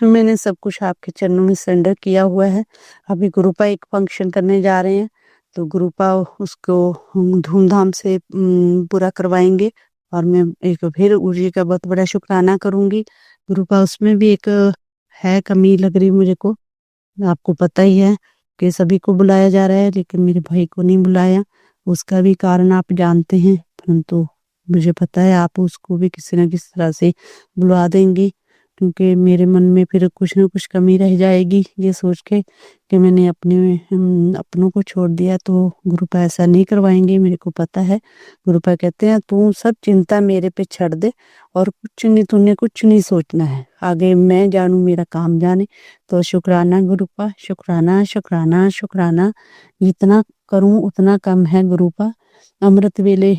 मैंने सब कुछ आपके चरणों में सरेंडर किया हुआ है। अभी गुरुपा एक फंक्शन करने जा रहे हैं, तो गुरुपा उसको हम धूमधाम से पूरा करवाएंगे। और मैं एक फिर गुरु जी का बहुत बड़ा शुक्राना करूंगी। गुरुपा उसमें भी एक है कमी लग रही मुझे को, आपको पता ही है कि सभी को बुलाया जा रहा है, लेकिन मेरे भाई को नहीं बुलाया। उसका भी कारण आप जानते हैं, परंतु मुझे पता है आप उसको भी किसी न किसी तरह से बुला देंगे, क्योंकि मेरे मन में फिर कुछ न कुछ कमी रह जाएगी ये सोच के कि मैंने अपनों को छोड़ दिया। तो गुरुपा ऐसा नहीं करवाएंगे, मेरे को पता है। गुरुपा कहते हैं तू सब चिंता मेरे पे छड़ दे, और कुछ नहीं, तूने कुछ नहीं सोचना है, आगे मैं जानू, मेरा काम जाने। तो शुक्राना गुरुपा, शुक्राना शुक्राना शुक्राना। जितना करूं उतना कम है गुरुपा। अमृत वेले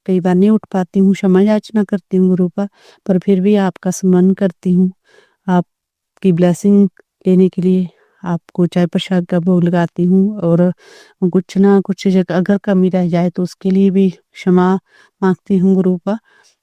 कई बार नहीं उठ पाती हूँ, क्षमा याचना करती हूँ गुरुपा, पर फिर भी आपका स्मरण करती हूँ। आपकी ब्लेसिंग लेने के लिए आपको चाय प्रसाद का भोग लगाती हूँ, और कुछ ना कुछ जगह अगर कमी रह जाए तो उसके लिए भी क्षमा मांगती हूँ गुरुपा।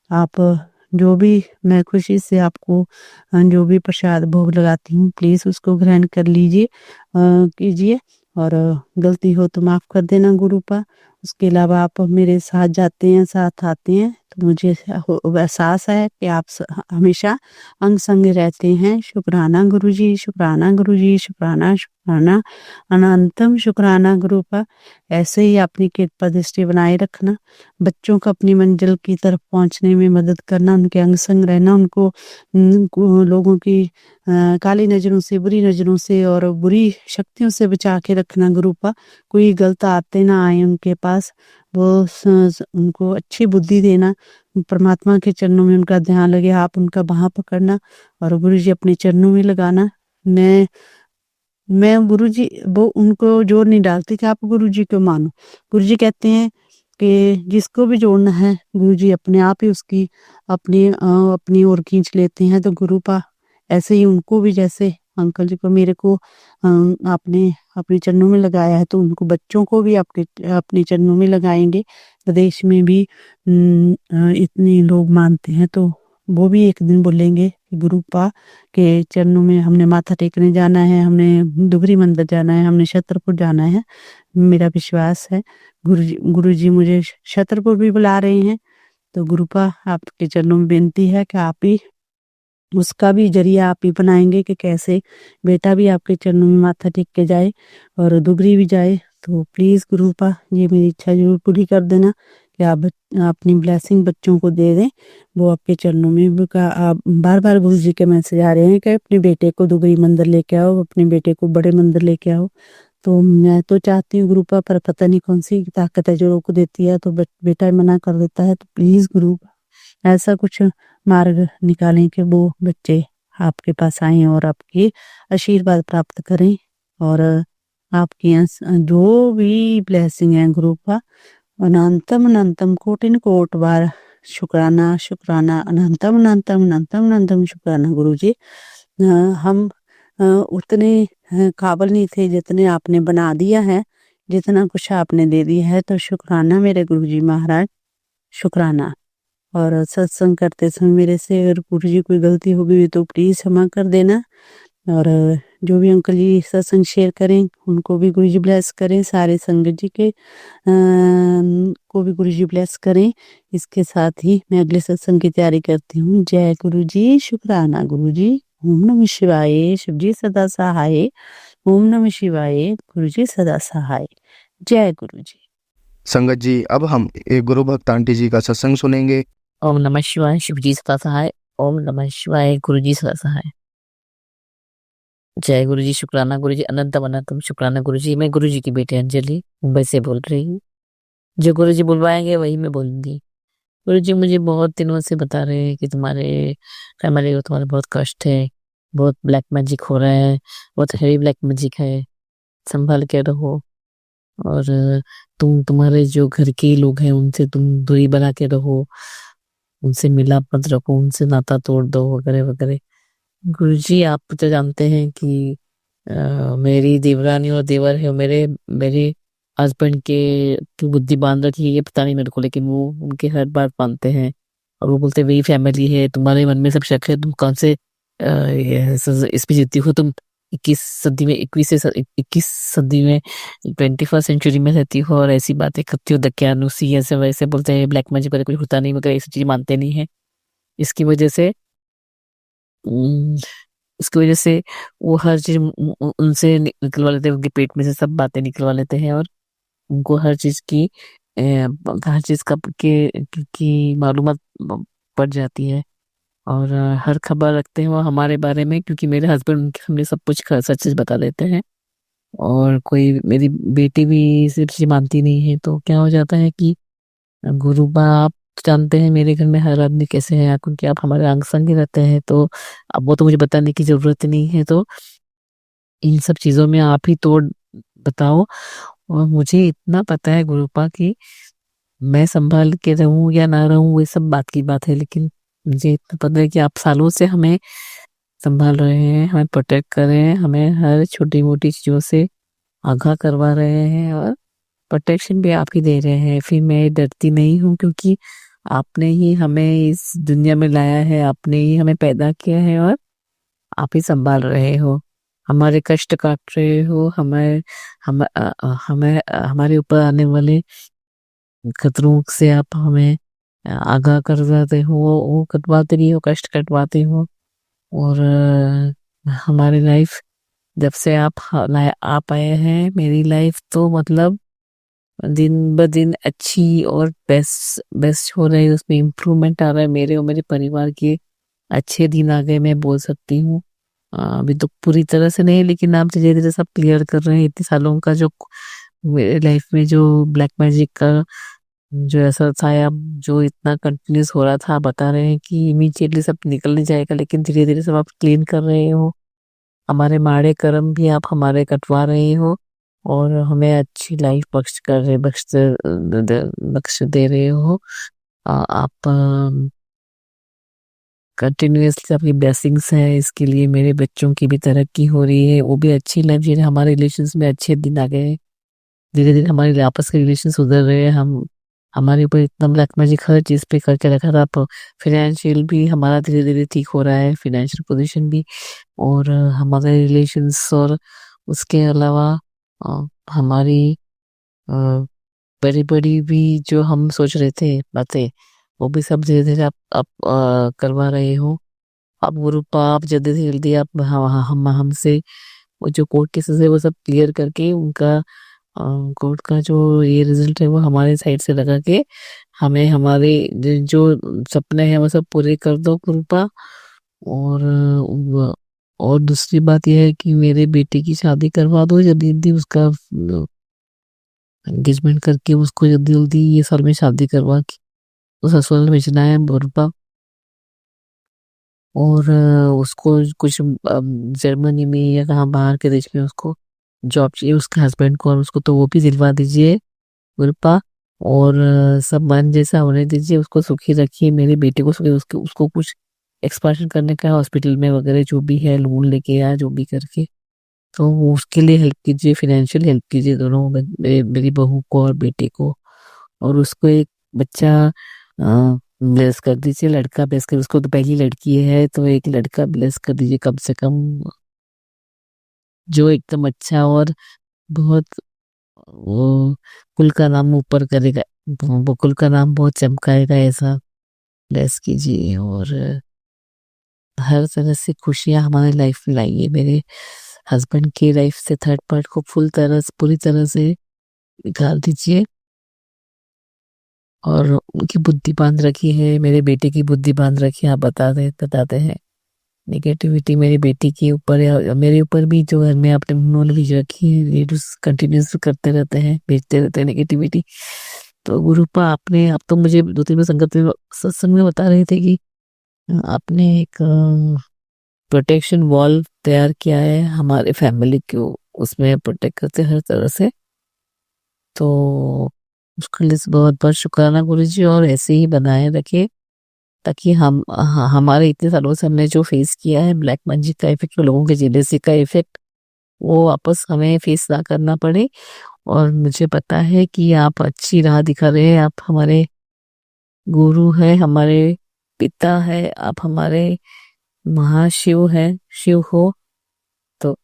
आप जो भी, मैं खुशी से आपको जो भी प्रसाद भोग लगाती हूँ प्लीज उसको ग्रहण कर लीजिए, कीजिए। और गलती हो तो माफ कर देना गुरुपा। उसके अलावा आप मेरे साथ जाते हैं, साथ आते हैं, तो मुझे एहसास है कि आप हमेशा अंग संग रहते हैं। शुक्राना गुरुजी, शुक्राना गुरुजी, शुक्राना शुक्राना, अनंतम शुक्राना गुरुपा। ऐसे ही अपनी कृपा दृष्टि बनाए रखना, बच्चों को अपनी मंजिल की तरफ पहुंचने में मदद करना, उनके अंग संग रहना, उनको लोगों की काली नज़रों से, बुरी नज़रों से और बुरी शक्तियों से बचा के रखना गुरुपा। कोई गलत आते ना आए उनके पास, वो उनको अच्छी बुद्धि देना, परमात्मा के चरणों में उनका ध्यान लगे, आप उनका बाँह पकड़ना और गुरुजी अपने चरणों में लगाना। मैं गुरुजी वो उनको जोर नहीं डालती कि आप गुरुजी को मानो। गुरुजी कहते हैं कि जिसको भी जोड़ना है गुरुजी अपने आप ही उसकी अपनी ओर खींच लेते हैं। तो गुरुपा ऐसे ही उनको भी, जैसे अंकल जी को मेरे को आपने अपने चरणों में लगाया है, तो उनको बच्चों को भी अपने चरणों में लगाएंगे। प्रदेश में भी इतने लोग मानते हैं, तो वो भी एक दिन बोलेंगे कि गुरुपा के चरणों में हमने माथा टेकने जाना है, हमने दुगरी मंदिर जाना है, हमने छतरपुर जाना है। मेरा विश्वास है गुरुजी मुझे छतरपुर भी बुला रहे हैं। तो गुरुपा आपके चरणों में विनती है कि आप ही उसका भी जरिया आप ही बनाएंगे कि कैसे बेटा भी आपके चरणों में माथा टेक के जाए और दुगरी भी जाए। तो प्लीज़ गुरुपा ये मेरी इच्छा जरूर पूरी कर देना कि आप अपनी ब्लेसिंग बच्चों को दे दें। वो आपके चरणों में आप बार गुरुजी के मैसेज आ रहे हैं कि अपने बेटे को दुगरी मंदिर लेके आओ, अपने बेटे को बड़े मंदिर लेके आओ। तो मैं तो चाहती हूँ गुरुपा, पर पता नहीं कौन सी ताकत है जो रोक देती है, तो बेटा मना कर देता है। तो प्लीज़ गुरुपा ऐसा कुछ मार्ग निकालें कि वो बच्चे आपके पास आए और आपके आशीर्वाद प्राप्त करें और आपकी जो भी ब्लेसिंग है गुरुपा अनंतम अनंतम कोटिन कोट बार शुक्राना शुक्राना, अनंतम अनंतम अनंतम अनंतम शुक्राना गुरुजी। हम उतने काबिल नहीं थे जितने आपने बना दिया है, जितना कुछ आपने दे दिया है। तो शुक्राना मेरे गुरुजी महाराज, शुक्राना। और सत्संग करते समय मेरे से अगर गुरुजी कोई गलती हो गई तो प्लीज़ क्षमा कर देना। और जो भी अंकल जी सत्संग शेयर करें उनको भी गुरुजी ब्लेस करें, सारे संगत जी के को भी गुरुजी ब्लेस करें। इसके साथ ही मैं अगले सत्संग की तैयारी करती हूँ। जय गुरुजी, शुक्राना गुरुजी। ओम नमः शिवाय, शिवजी सदा सहाय। ओम नमः शिवाय, गुरुजी सदा सहाय। जय गुरुजी। संगत जी, अब हम एक गुरु भक्त आंटी जी का सत्संग सुनेंगे। ओम नमः शिवाय, शिवजी सदा सहाय। ओम नमः शिवाय, गुरुजी सदा सहाय। जय गुरुजी, शुक्राना गुरुजी, अनंतम अनंतम शुक्राना गुरुजी। मैं गुरुजी की बेटी अंजलि मुंबई से बोल रही हूँ। जो गुरुजी बुलवाएंगे वही मैं बोलूंगी। गुरुजी मुझे बहुत दिनों से बता रहे हैं कि तुम्हारे फैमिली को तुम्हारे बहुत कष्ट है, बहुत ब्लैक मैजिक हो रहा है, बहुत हैवी ब्लैक मैजिक है, संभाल के रहो। और तुम्हारे जो घर के लोग हैं उनसे तुम दूरी बना के रहो, उनसे मिलाप मत रखो, उनसे नाता तोड़ दो वगैरह वगैरह। गुरुजी आप तो जानते हैं कि मेरी देवरानी और देवर है, मेरे मेरे हस्बैंड की बुद्धि बांध रखी है, ये पता नहीं मेरे को, लेकिन वो उनके हर बात मानते हैं और वो बोलते वही फैमिली है। तुम्हारे मन में सब शक है, तुम कौन से इसमें जीती हो, तुम 21 सदी में 21st सेंचुरी में रहती हो और ऐसी बातें करती हो, दकियानुसी ऐसे वैसे बोलते हैं, ब्लैक मैजिक वगैरह कुछ होता नहीं, मगर ऐसी चीज मानते नहीं है। इसकी वजह से वो हर चीज उनसे निकलवा लेते हैं, उनके पेट में से सब बातें निकलवा लेते हैं और उनको हर चीज की मालूमात पड़ जाती है और हर खबर रखते हैं वो हमारे बारे में, क्योंकि मेरे हस्बैंड उनके सामने सब कुछ सच सच बता देते हैं। और कोई मेरी बेटी भी सिर्फ चीज मानती नहीं है, तो क्या हो जाता है कि गुरु बाप जानते हैं मेरे घर में हर आदमी कैसे है, क्योंकि आप हमारे अंग संग ही रहते हैं, तो अब वो तो मुझे बताने की जरूरत नहीं है। तो इन सब चीजों में आप ही तोड़ बताओ। और मुझे इतना पता है गुरुपा की मैं संभाल के रहूं या ना रहूं ये सब बात की बात है, लेकिन मुझे इतना पता है कि आप सालों से हमें संभाल रहे हैं, हमें प्रोटेक्ट कर रहे हैं, हमें हर छोटी मोटी चीजों से आगाह करवा रहे हैं और प्रोटेक्शन भी आप ही दे रहे हैं। फिर मैं डरती नहीं हूँ, क्योंकि आपने ही हमें इस दुनिया में लाया है, आपने ही हमें पैदा किया है और आप ही संभाल रहे हो, हमारे कष्ट काट रहे हो, हमें हमें हमारे ऊपर आने वाले खतरों से आप हमें आगाह करवाते हो, वो कटवाते रही हो, कष्ट कटवाते हो। और हमारी लाइफ जब से आप आए हैं, मेरी लाइफ तो मतलब दिन ब दिन अच्छी और बेस्ट बेस्ट हो रही है, उसमें इम्प्रूवमेंट आ रहा है। मेरे और मेरे परिवार के अच्छे दिन आ गए, मैं बोल सकती हूँ। अभी तो पूरी तरह से नहीं, लेकिन आप धीरे धीरे सब क्लियर कर रहे हैं। इतने सालों का जो मेरे लाइफ में जो ब्लैक मैजिक का जो ऐसा था, या जो इतना कंटिन्यूस हो रहा था, आप बता रहे हैं कि इमीडिएटली सब निकल नहीं जाएगा, लेकिन धीरे धीरे सब आप क्लीन कर रहे हो। हमारे माड़े कर्म भी आप हमारे कटवा रहे हो, और हमें अच्छी लाइफ बख्श दे रहे हो। आप कंटिन्यूसली आपकी ब्लेसिंग्स है, इसके लिए मेरे बच्चों की भी तरक्की हो रही है, वो भी अच्छी लाइफ जी रहे हैं। हमारे रिलेशंस में अच्छे दिन आ गए, धीरे धीरे हमारे आपस के रिलेशन सुधर रहे हैं। हम हमारे ऊपर इतना ब्लैक मैजिक हर चीज पे करके रखा था। फाइनेंशियल भी हमारा धीरे धीरे ठीक हो रहा है, फाइनेंशियल पोजीशन भी, और हमारे रिलेशंस, और उसके अलावा हमारी बड़ी बड़ी भी जो हम सोच रहे थे बातें, वो भी सब धीरे धीरे आप करवा रहे हो। अब गुरु आप जल्दी से जल्दी आप हमसे वो जो कोर्ट केसेस है वो सब क्लियर करके, उनका कोर्ट का जो ये रिजल्ट है वो हमारे साइड से लगा के हमें हमारे जो सपने हैं वो सब पूरे कर दो कृपा। और और दूसरी बात यह है कि मेरे बेटे की शादी करवा दो जल्दी जल्दी, उसका एंगेजमेंट करके उसको जल्दी जल्दी ये साल में शादी करवा के तो ससुराल भेजना है बुरबा। और उसको कुछ जर्मनी में या कहाँ बाहर के देश में उसको जॉब चाहिए, उसके हस्बैंड को, और उसको तो वो भी दिलवा दीजिए कृपा। और सब मन जैसा होने दीजिए, उसको सुखी रखिए, मेरे बेटे को सुखी, उसको कुछ एक्सपांशन करने का हॉस्पिटल में वगैरह जो भी है, लोन लेके या जो भी करके, तो वो उसके लिए हेल्प कीजिए, फाइनेंशियल हेल्प कीजिए दोनों मेरी बहू को और बेटे को। और उसको एक बच्चा ब्लेस कर दीजिए, लड़का ब्लेस कर, उसको तो पहली लड़की है तो एक लड़का ब्लेस कर दीजिए कम से कम, जो एकदम अच्छा और बहुत वो कुल का नाम ऊपर करेगा, वो कुल का नाम बहुत चमकाएगा, ऐसा ब्लेस कीजिए। और हर तरह से खुशियां हमारे लाइफ में लाइए, मेरे हस्बैंड की लाइफ से थर्ड पार्ट को पूरी तरह से निकाल दीजिए। और उनकी बुद्धि बांध रखी है, मेरे बेटे की बुद्धि बांध रखी है, आप बताते हैं नेगेटिविटी मेरी बेटी के ऊपर या मेरे ऊपर भी, जो घर में आपने नॉलेज रखी है, ये कंटिन्यूस करते रहते हैं, भेजते रहते हैं नेगेटिविटी। तो गुरुपा आपने, आप तो मुझे 2-3 संगत में सत्संग में बता रहे थे कि आपने एक प्रोटेक्शन वॉल तैयार किया है हमारे फैमिली को, उसमें प्रोटेक्ट करते हर तरह से। तो उसके लिए बहुत बहुत शुक्राना गुरु जी, और ऐसे ही बनाए रखे ताकि हमारे इतने सालों से हमने जो फेस किया है ब्लैक मैजिक का इफेक्ट, लोगों के जेलेसी का इफेक्ट, वो वापस हमें फेस ना करना पड़े। और मुझे पता है कि आप अच्छी राह दिखा रहे हैं, आप हमारे गुरु है, हमारे पिता है, आप हमारे महाशिव है, शिव हो। तो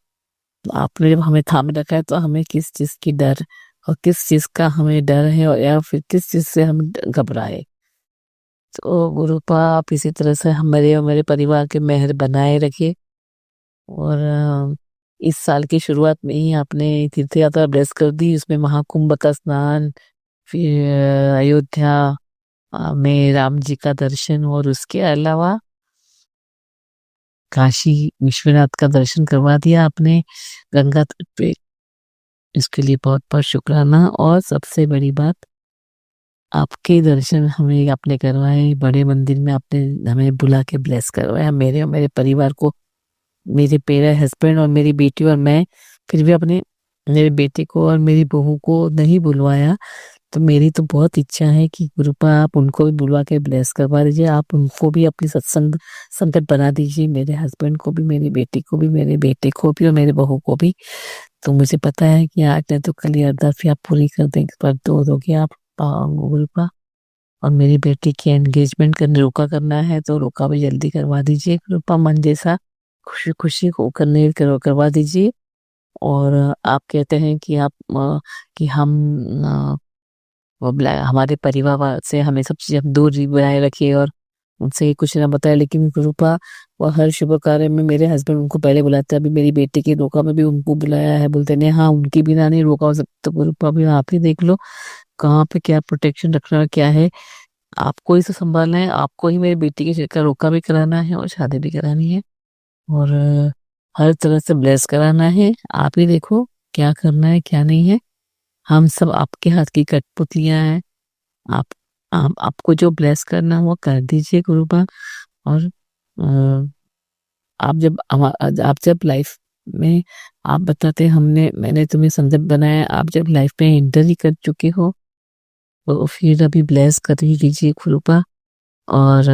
आपने जब हमें थामे रखा है, तो हमें किस चीज की डर और किस चीज का हमें डर है, और या फिर किस चीज से हम घबराए। तो गुरुपा आप इसी तरह से हमारे और मेरे परिवार के मेहर बनाए रखिए। और इस साल की शुरुआत में ही आपने तीर्थ यात्रा ब्लेस कर दी, उसमें महाकुंभ का स्नान, फिर अयोध्या में राम जी का दर्शन, और उसके अलावा काशी विश्वनाथ का दर्शन करवा दिया आपने गंगा तट पे। इसके लिए बहुत बहुत शुक्राना। और सबसे बड़ी बात, आपके दर्शन हमें आपने करवाए, बड़े मंदिर में आपने हमें बुला के ब्लेस करवाया, मेरे और मेरे परिवार को, मेरे हस्बैंड और मेरी बेटी और मैं, फिर भी अपने मेरे बेटे को और मेरी बहू को नहीं बुलवाया। तो मेरी तो बहुत इच्छा है कि गुरुपा आप उनको भी बुलवा के ब्लेस करवा दीजिए, आप उनको भी अपनी सत्संग संगत बना दीजिए, मेरे हस्बैंड को भी, मेरी बेटी को भी, मेरे बेटे को भी और मेरे बहू को भी। तो मुझे पता है कि आज नहीं तो कल ये अरदास भी आप पूरी कर देंगे, पर दो दोगे आप गुरुपा। और मेरी बेटी की एंगेजमेंट रोका करना है, तो रोका भी जल्दी करवा दीजिए कृपा, मन जैसा खुशी खुशी को करवा दीजिए। और आप कहते हैं कि आप कि हम हमारे परिवार से हमें सब चीज़ दूर ही बनाए रखिए और उनसे कुछ ना बताए। लेकिन गुरुपा वो हर शुभ कार्य में मेरे हस्बैंड उनको पहले बुलाते हैं। अभी मेरी बेटी की रोका में भी उनको बुलाया है, बोलते नहीं हाँ उनकी बिना नहीं रोका हो सकता। तो गुरुपा भी आप ही देख लो कहाँ पे क्या प्रोटेक्शन रखना क्या है, आपको ही तो संभालना है, आपको ही मेरी बेटी की का रोका भी कराना है और शादी भी करानी है और हर तरह से ब्लेस कराना है। आप ही देखो क्या करना है क्या नहीं है, हम सब आपके हाथ की कठपुतलियां हैं। आपको जो ब्लेस करना है वो कर दीजिए गुरुबा। और आप जब लाइफ में आप बताते मैंने तुम्हें संदर्भ बनाया, आप जब लाइफ में एंटर ही कर चुके हो तो फिर अभी ब्लेस कर ही लीजिए गुरुबा। और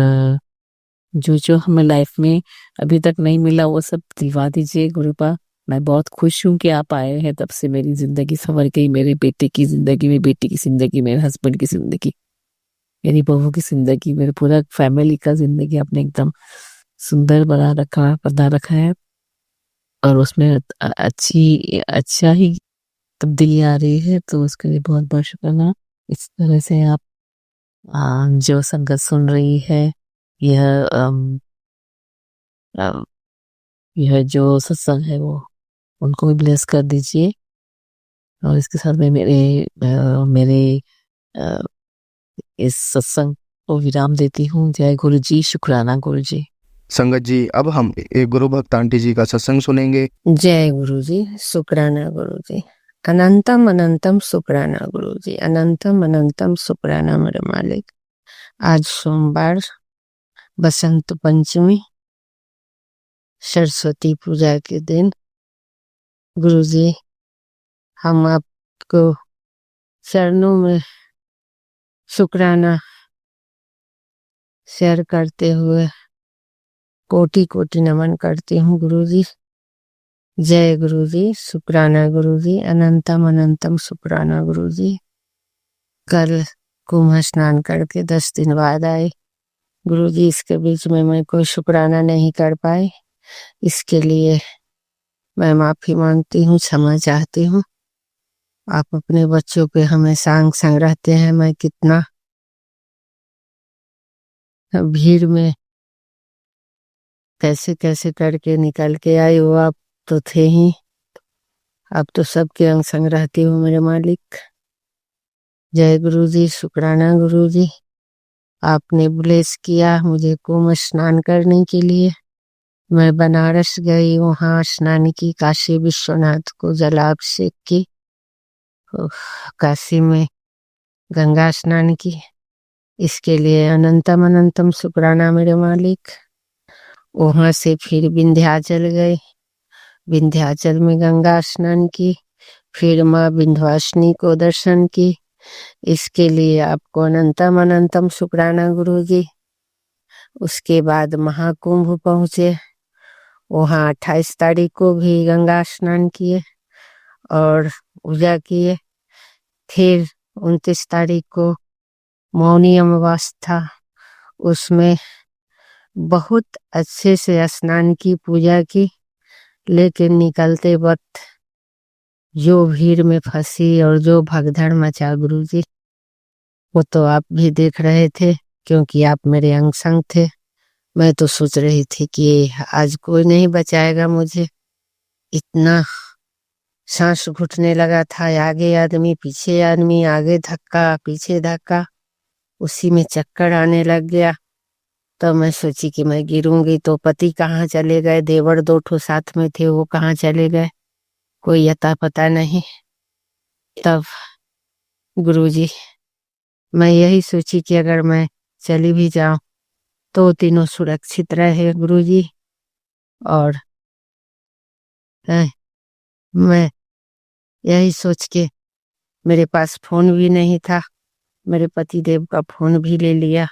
जो जो हमें लाइफ में अभी तक नहीं मिला वो सब दिलवा दीजिए गुरुपा। मैं बहुत खुश हूँ कि आप आए हैं, तब से मेरी जिंदगी संवर गई, मेरे बेटे की जिंदगी, मेरी बेटी की जिंदगी, मेरे हस्बैंड की जिंदगी, मेरी बहू की जिंदगी, मेरे पूरा फैमिली का जिंदगी आपने एकदम सुंदर बना रखा है और उसमें अच्छा ही तब्दीली आ रही है। तो उसके लिए बहुत बहुत शुक्रिया। इस तरह से आप जो संगत सुन रही है यह यह जो सत्संग है वो उनको भी ब्लेस कर दीजिए। और इसके साथ में मेरे इस सत्संग को विराम देती हूँ। जय गुरु जी, शुक्राना गुरु जी। संगत जी, अब हम एक गुरु भक्त आंटी जी का सत्संग सुनेंगे। जय गुरु जी, शुक्राना गुरु जी। अनंतम अनंतम शुक्राना गुरु जी, अनंतम अनंतम शुक्राना मेरे मालिक। आज सोमवार, बसंत पंचमी, सरस्वती पूजा के दिन गुरु जी हम आपको चरणों में शुक्राना शेयर करते हुए कोटि कोटि नमन करती हूँ गुरु जी। जय गुरु जी, शुक्राना गुरु जी, अनंतम अनंतम शुक्राना गुरु जी। कल कुंभ स्नान करके 10 दिन बाद आए गुरु जी, इसके बीच में मैं कोई शुक्राना नहीं कर पाई, इसके लिए मैं माफी मांगती हूँ, क्षमा चाहती हूँ। आप अपने बच्चों पे हमेशा अंग संग रहते हैं। मैं कितना भीड़ में कैसे कैसे करके निकल के आई, वो आप तो थे ही, आप तो सबके अंग संग रहती हो मेरे मालिक। जय गुरु जी, शुक्राना गुरु जी। आपने ब्लेस किया मुझे कुंभ स्नान करने के लिए। मैं बनारस गई, वहां स्नान की, काशी विश्वनाथ को जलाभिषेक की, काशी में गंगा स्नान की। इसके लिए अनंतम अनंतम शुक्राना मेरे मालिक। वहां से फिर विंध्याचल गए, विंध्याचल में गंगा स्नान की, फिर माँ विंध्यवासिनी को दर्शन की। इसके लिए आपको अनंतम अनंतम शुक्राना गुरु जी। उसके बाद महाकुंभ पहुंचे, वहां 28 तारीख को भी गंगा स्नान किए और पूजा किए। फिर 29 तारीख को मौनी अमावस्या था, उसमें बहुत अच्छे से स्नान की, पूजा की। लेकिन निकलते वक्त जो भीड़ में फंसी और जो भगदड़ मचा गुरु जी, वो तो आप भी देख रहे थे, क्योंकि आप मेरे अंग संग थे। मैं तो सोच रही थी कि आज कोई नहीं बचाएगा मुझे, इतना सांस घुटने लगा था। आगे आदमी पीछे आदमी, आगे धक्का पीछे धक्का, उसी में चक्कर आने लग गया। तो मैं सोची कि मैं गिरूंगी तो पति कहाँ चले गए, देवर 2 ठो साथ में थे, वो कहाँ चले गए, कोई अता पता नहीं। तब गुरुजी, मैं यही सोची कि अगर मैं चली भी जाऊं तो तीनों सुरक्षित रहे गुरुजी। और मैं यही सोच के, मेरे पास फोन भी नहीं था, मेरे पति देव का फोन भी ले लिया,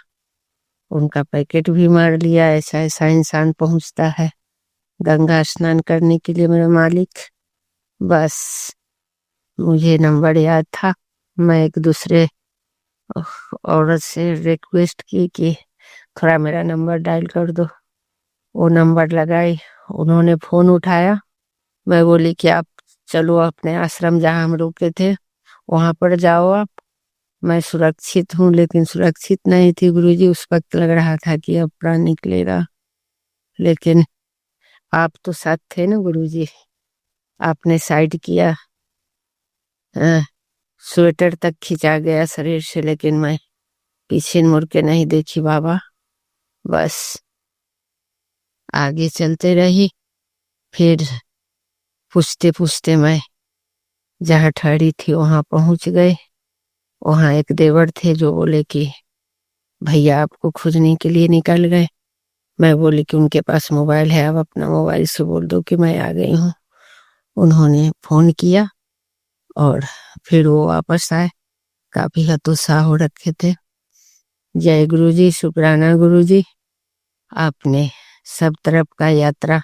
उनका पैकेट भी मार लिया। ऐसा ऐसा इंसान पहुंचता है गंगा स्नान करने के लिए मेरा मालिक। बस मुझे नंबर याद था, मैं एक दूसरे औरत से रिक्वेस्ट की कि थोड़ा मेरा नंबर डायल कर दो। वो नंबर लगाई, उन्होंने फोन उठाया। मैं बोली कि आप चलो अपने आश्रम जहाँ हम रुके थे वहां पर जाओ आप, मैं सुरक्षित हूँ, लेकिन सुरक्षित नहीं थी गुरुजी। उस वक्त लग रहा था कि अब प्राण निकलेगा, लेकिन आप तो साथ थे ना गुरुजी। आपने साइड किया, स्वेटर तक खिंचा गया शरीर से, लेकिन मैं पीछे मुड़ के नहीं देखी बाबा, बस आगे चलते रही। फिर पूछते पूछते मैं जहाँ ठहरी थी वहां पहुंच गए। वहां एक देवर थे जो बोले कि भैया आपको खोजने के लिए निकल गए। मैं बोली कि उनके पास मोबाइल है, आप अपना मोबाइल से बोल दो कि मैं आ गई हूँ। उन्होंने फोन किया और फिर वो वापस आए, काफी हतोत्साह हो रखे थे। जय गुरुजी, शुक्राना गुरुजी, आपने सब तरफ का यात्रा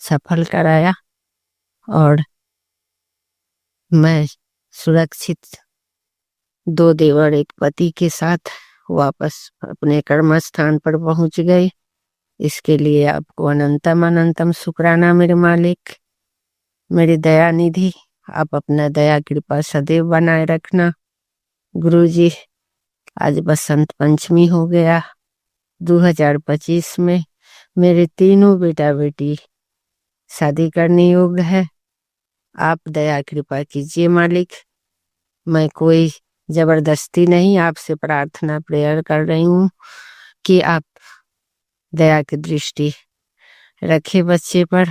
सफल कराया और मैं सुरक्षित 2 देवर एक पति के साथ वापस अपने कर्म स्थान पर पहुंच गए। इसके लिए आपको अनंतम अनंतम शुक्राना मेरे मालिक, मेरी दया निधि। आप अपना दया कृपा सदैव बनाए रखना गुरुजी। आज बसंत पंचमी हो गया 2025 में। मेरे तीनों बेटा बेटी शादी करने योग्य है। आप दया कृपा कीजिए मालिक। मैं कोई जबरदस्ती नहीं, आपसे प्रार्थना प्रेयर कर रही हूँ कि आप दया की दृष्टि रखे बच्चे पर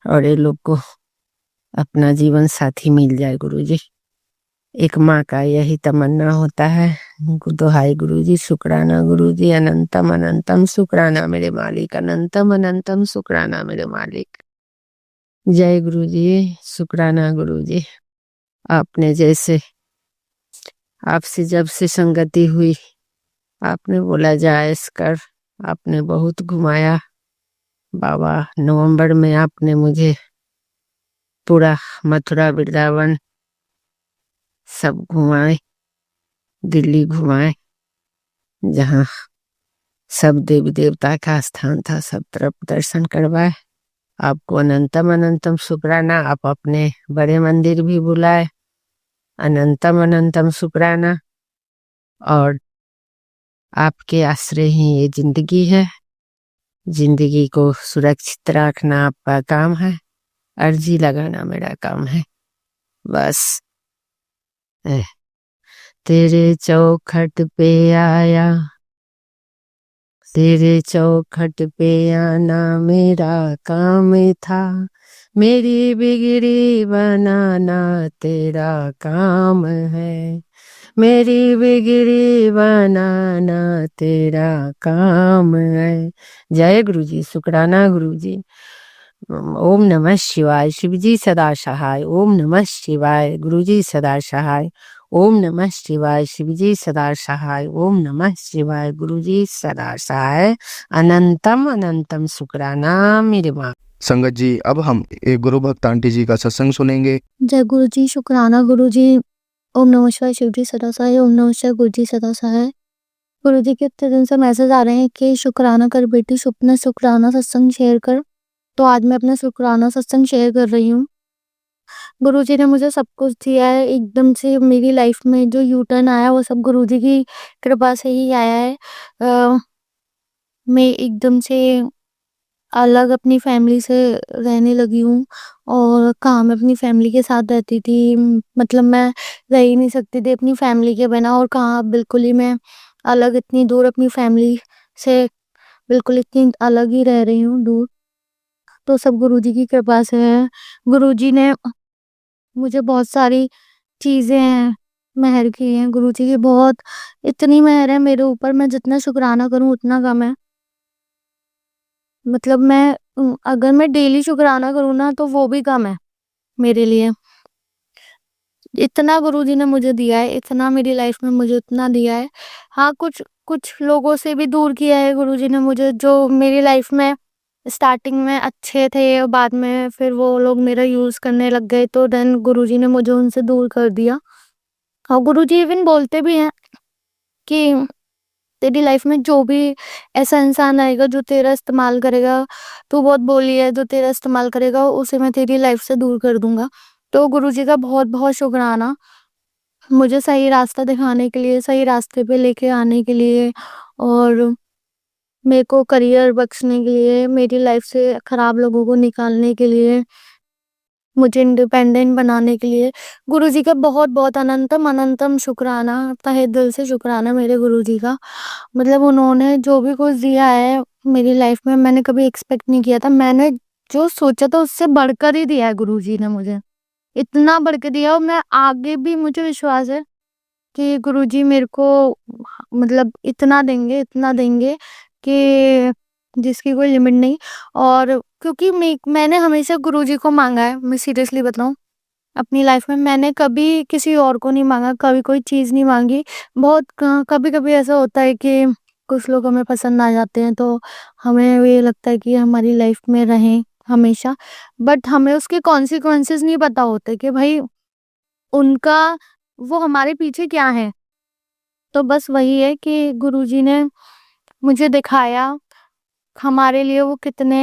और ये लोग को अपना जीवन साथी मिल जाए गुरुजी। एक माँ का यही तमन्ना होता है। दुहाई गुरुजी, शुक्राना गुरुजी, अनंतम अनंतम शुक्राना मेरे मालिक, अनंतम अनंतम शुक्राना मेरे मालिक। जय गुरुजी, शुक्राना गुरुजी। आपने जैसे आपसे जब से संगति हुई, आपने बोला जायस कर, आपने बहुत घुमाया बाबा। नवंबर में आपने मुझे पूरा मथुरा वृंदावन सब घुमाए, दिल्ली घुमाए, जहाँ सब देवी देवता का स्थान था, सब तरफ दर्शन करवाए। आपको अनंतम अनंतम शुक्राना। आप अपने बड़े मंदिर भी बुलाए, अनंतम अनंतम शुक्राना। और आपके आश्रय ही ये जिंदगी है। जिंदगी को सुरक्षित रखना आपका काम है, अर्जी लगाना मेरा काम है। बस तेरे चौखट पे आया, तेरे चौखट पे आना मेरा काम था। मेरी बिगड़ी बनाना तेरा काम है। मेरी बिगड़ी बनाना तेरा काम है। जय गुरुजी, शुक्राना गुरुजी। ओम नमः शिवाय। शिवजी सदा सहाय। ओम नमः शिवाय। गुरुजी सदा सहाय। ओम नमः शिवाय। शिवजी सदा सहाय। ओम नमः शिवाय। गुरुजी सदा सहाय। अनंतम अनंतम शुक्राना मेरे माँ। संगत जी, अब हम एक गुरु भक्त आंटी जी का सत्संग सुनेंगे। जय गुरु जी, शुक्राना गुरु जी। ओम नमः शिवाय, शिव जी सदा सहाय। ओम नमः शिवाय, गुरु जी सदा सहाय। गुरु जी के इतने दिन से मैसेज आ रहे हैं कि शुक्राना कर बेटी, अपना शुक्राना सत्संग शेयर कर। तो आज मैं अपना शुक्राना सत्संग शेयर कर रही हूँ। गुरु जी ने मुझे सब कुछ दिया है। एकदम से मेरी लाइफ में जो यू टर्न आया वो सब गुरु जी की कृपा से ही आया है। मैं एकदम से अलग अपनी फैमिली से रहने लगी हूँ और कहाँ मैं अपनी फैमिली के साथ रहती थी। मतलब मैं रह ही नहीं सकती थी अपनी फैमिली के बिना, और कहाँ बिल्कुल ही मैं अलग, इतनी दूर अपनी फैमिली से बिल्कुल इतनी अलग ही रह रही हूँ, दूर। तो सब गुरुजी की कृपा से है। गुरुजी ने मुझे बहुत सारी चीजें मेहर की हैं। गुरुजी की बहुत इतनी मेहर है मेरे ऊपर, मैं जितना शुक्राना करूँ उतना कम है। मतलब मैं अगर मैं डेली शुक्राना करूँ ना तो वो भी कम है मेरे लिए। इतना गुरुजी ने मुझे दिया है, इतना मेरी लाइफ में मुझे इतना दिया है। हाँ, कुछ कुछ लोगों से भी दूर किया है गुरुजी ने मुझे, जो मेरी लाइफ में स्टार्टिंग में अच्छे थे और बाद में फिर वो लोग मेरा यूज करने लग गए, तो देन गुरुजी ने मुझे उनसे दूर कर दिया। और गुरुजी इवन बोलते भी हैं कि तेरी लाइफ में जो भी ऐसा इंसान आएगा जो तेरा इस्तेमाल करेगा, तू बहुत बोली है, जो तेरा इस्तेमाल करेगा उसे मैं तेरी लाइफ से दूर कर दूंगा। तो गुरुजी का बहुत बहुत शुक्राना। मुझे सही रास्ता दिखाने के लिए, सही रास्ते पे लेके आने के लिए और मेरे को करियर बख्शने के लिए, मेरी लाइफ से खराब लोगों को निकालने के लिए, मुझे इंडिपेंडेंट बनाने के लिए गुरुजी का बहुत-बहुत अनंतम शुक्राना, तहे दिल से शुक्राना मेरे गुरुजी का। मतलब उन्होंने जो भी कुछ दिया है मेरी लाइफ में मैंने कभी एक्सपेक्ट नहीं किया था। मैंने जो सोचा था उससे बढ़कर ही दिया है गुरुजी ने मुझे। इतना बढ़ के दिया और मैं आगे भी मुझे विश्वास है कि गुरुजी मेरे को मतलब इतना देंगे कि जिसकी कोई लिमिट नहीं। और क्योंकि मैंने हमेशा गुरुजी को मांगा है, मैं सीरियसली बताऊं अपनी लाइफ में मैंने कभी किसी और को नहीं मांगा, कभी कोई चीज नहीं मांगी। बहुत कभी कभी ऐसा होता है कि कुछ लोग हमें पसंद आ जाते हैं तो हमें ये लगता है कि हमारी लाइफ में रहें हमेशा, बट हमें उसके कॉन्सिक्वेंसेस नहीं पता होते कि भाई उनका वो हमारे पीछे क्या है। तो बस वही है कि गुरुजी ने मुझे दिखाया हमारे लिए वो कितने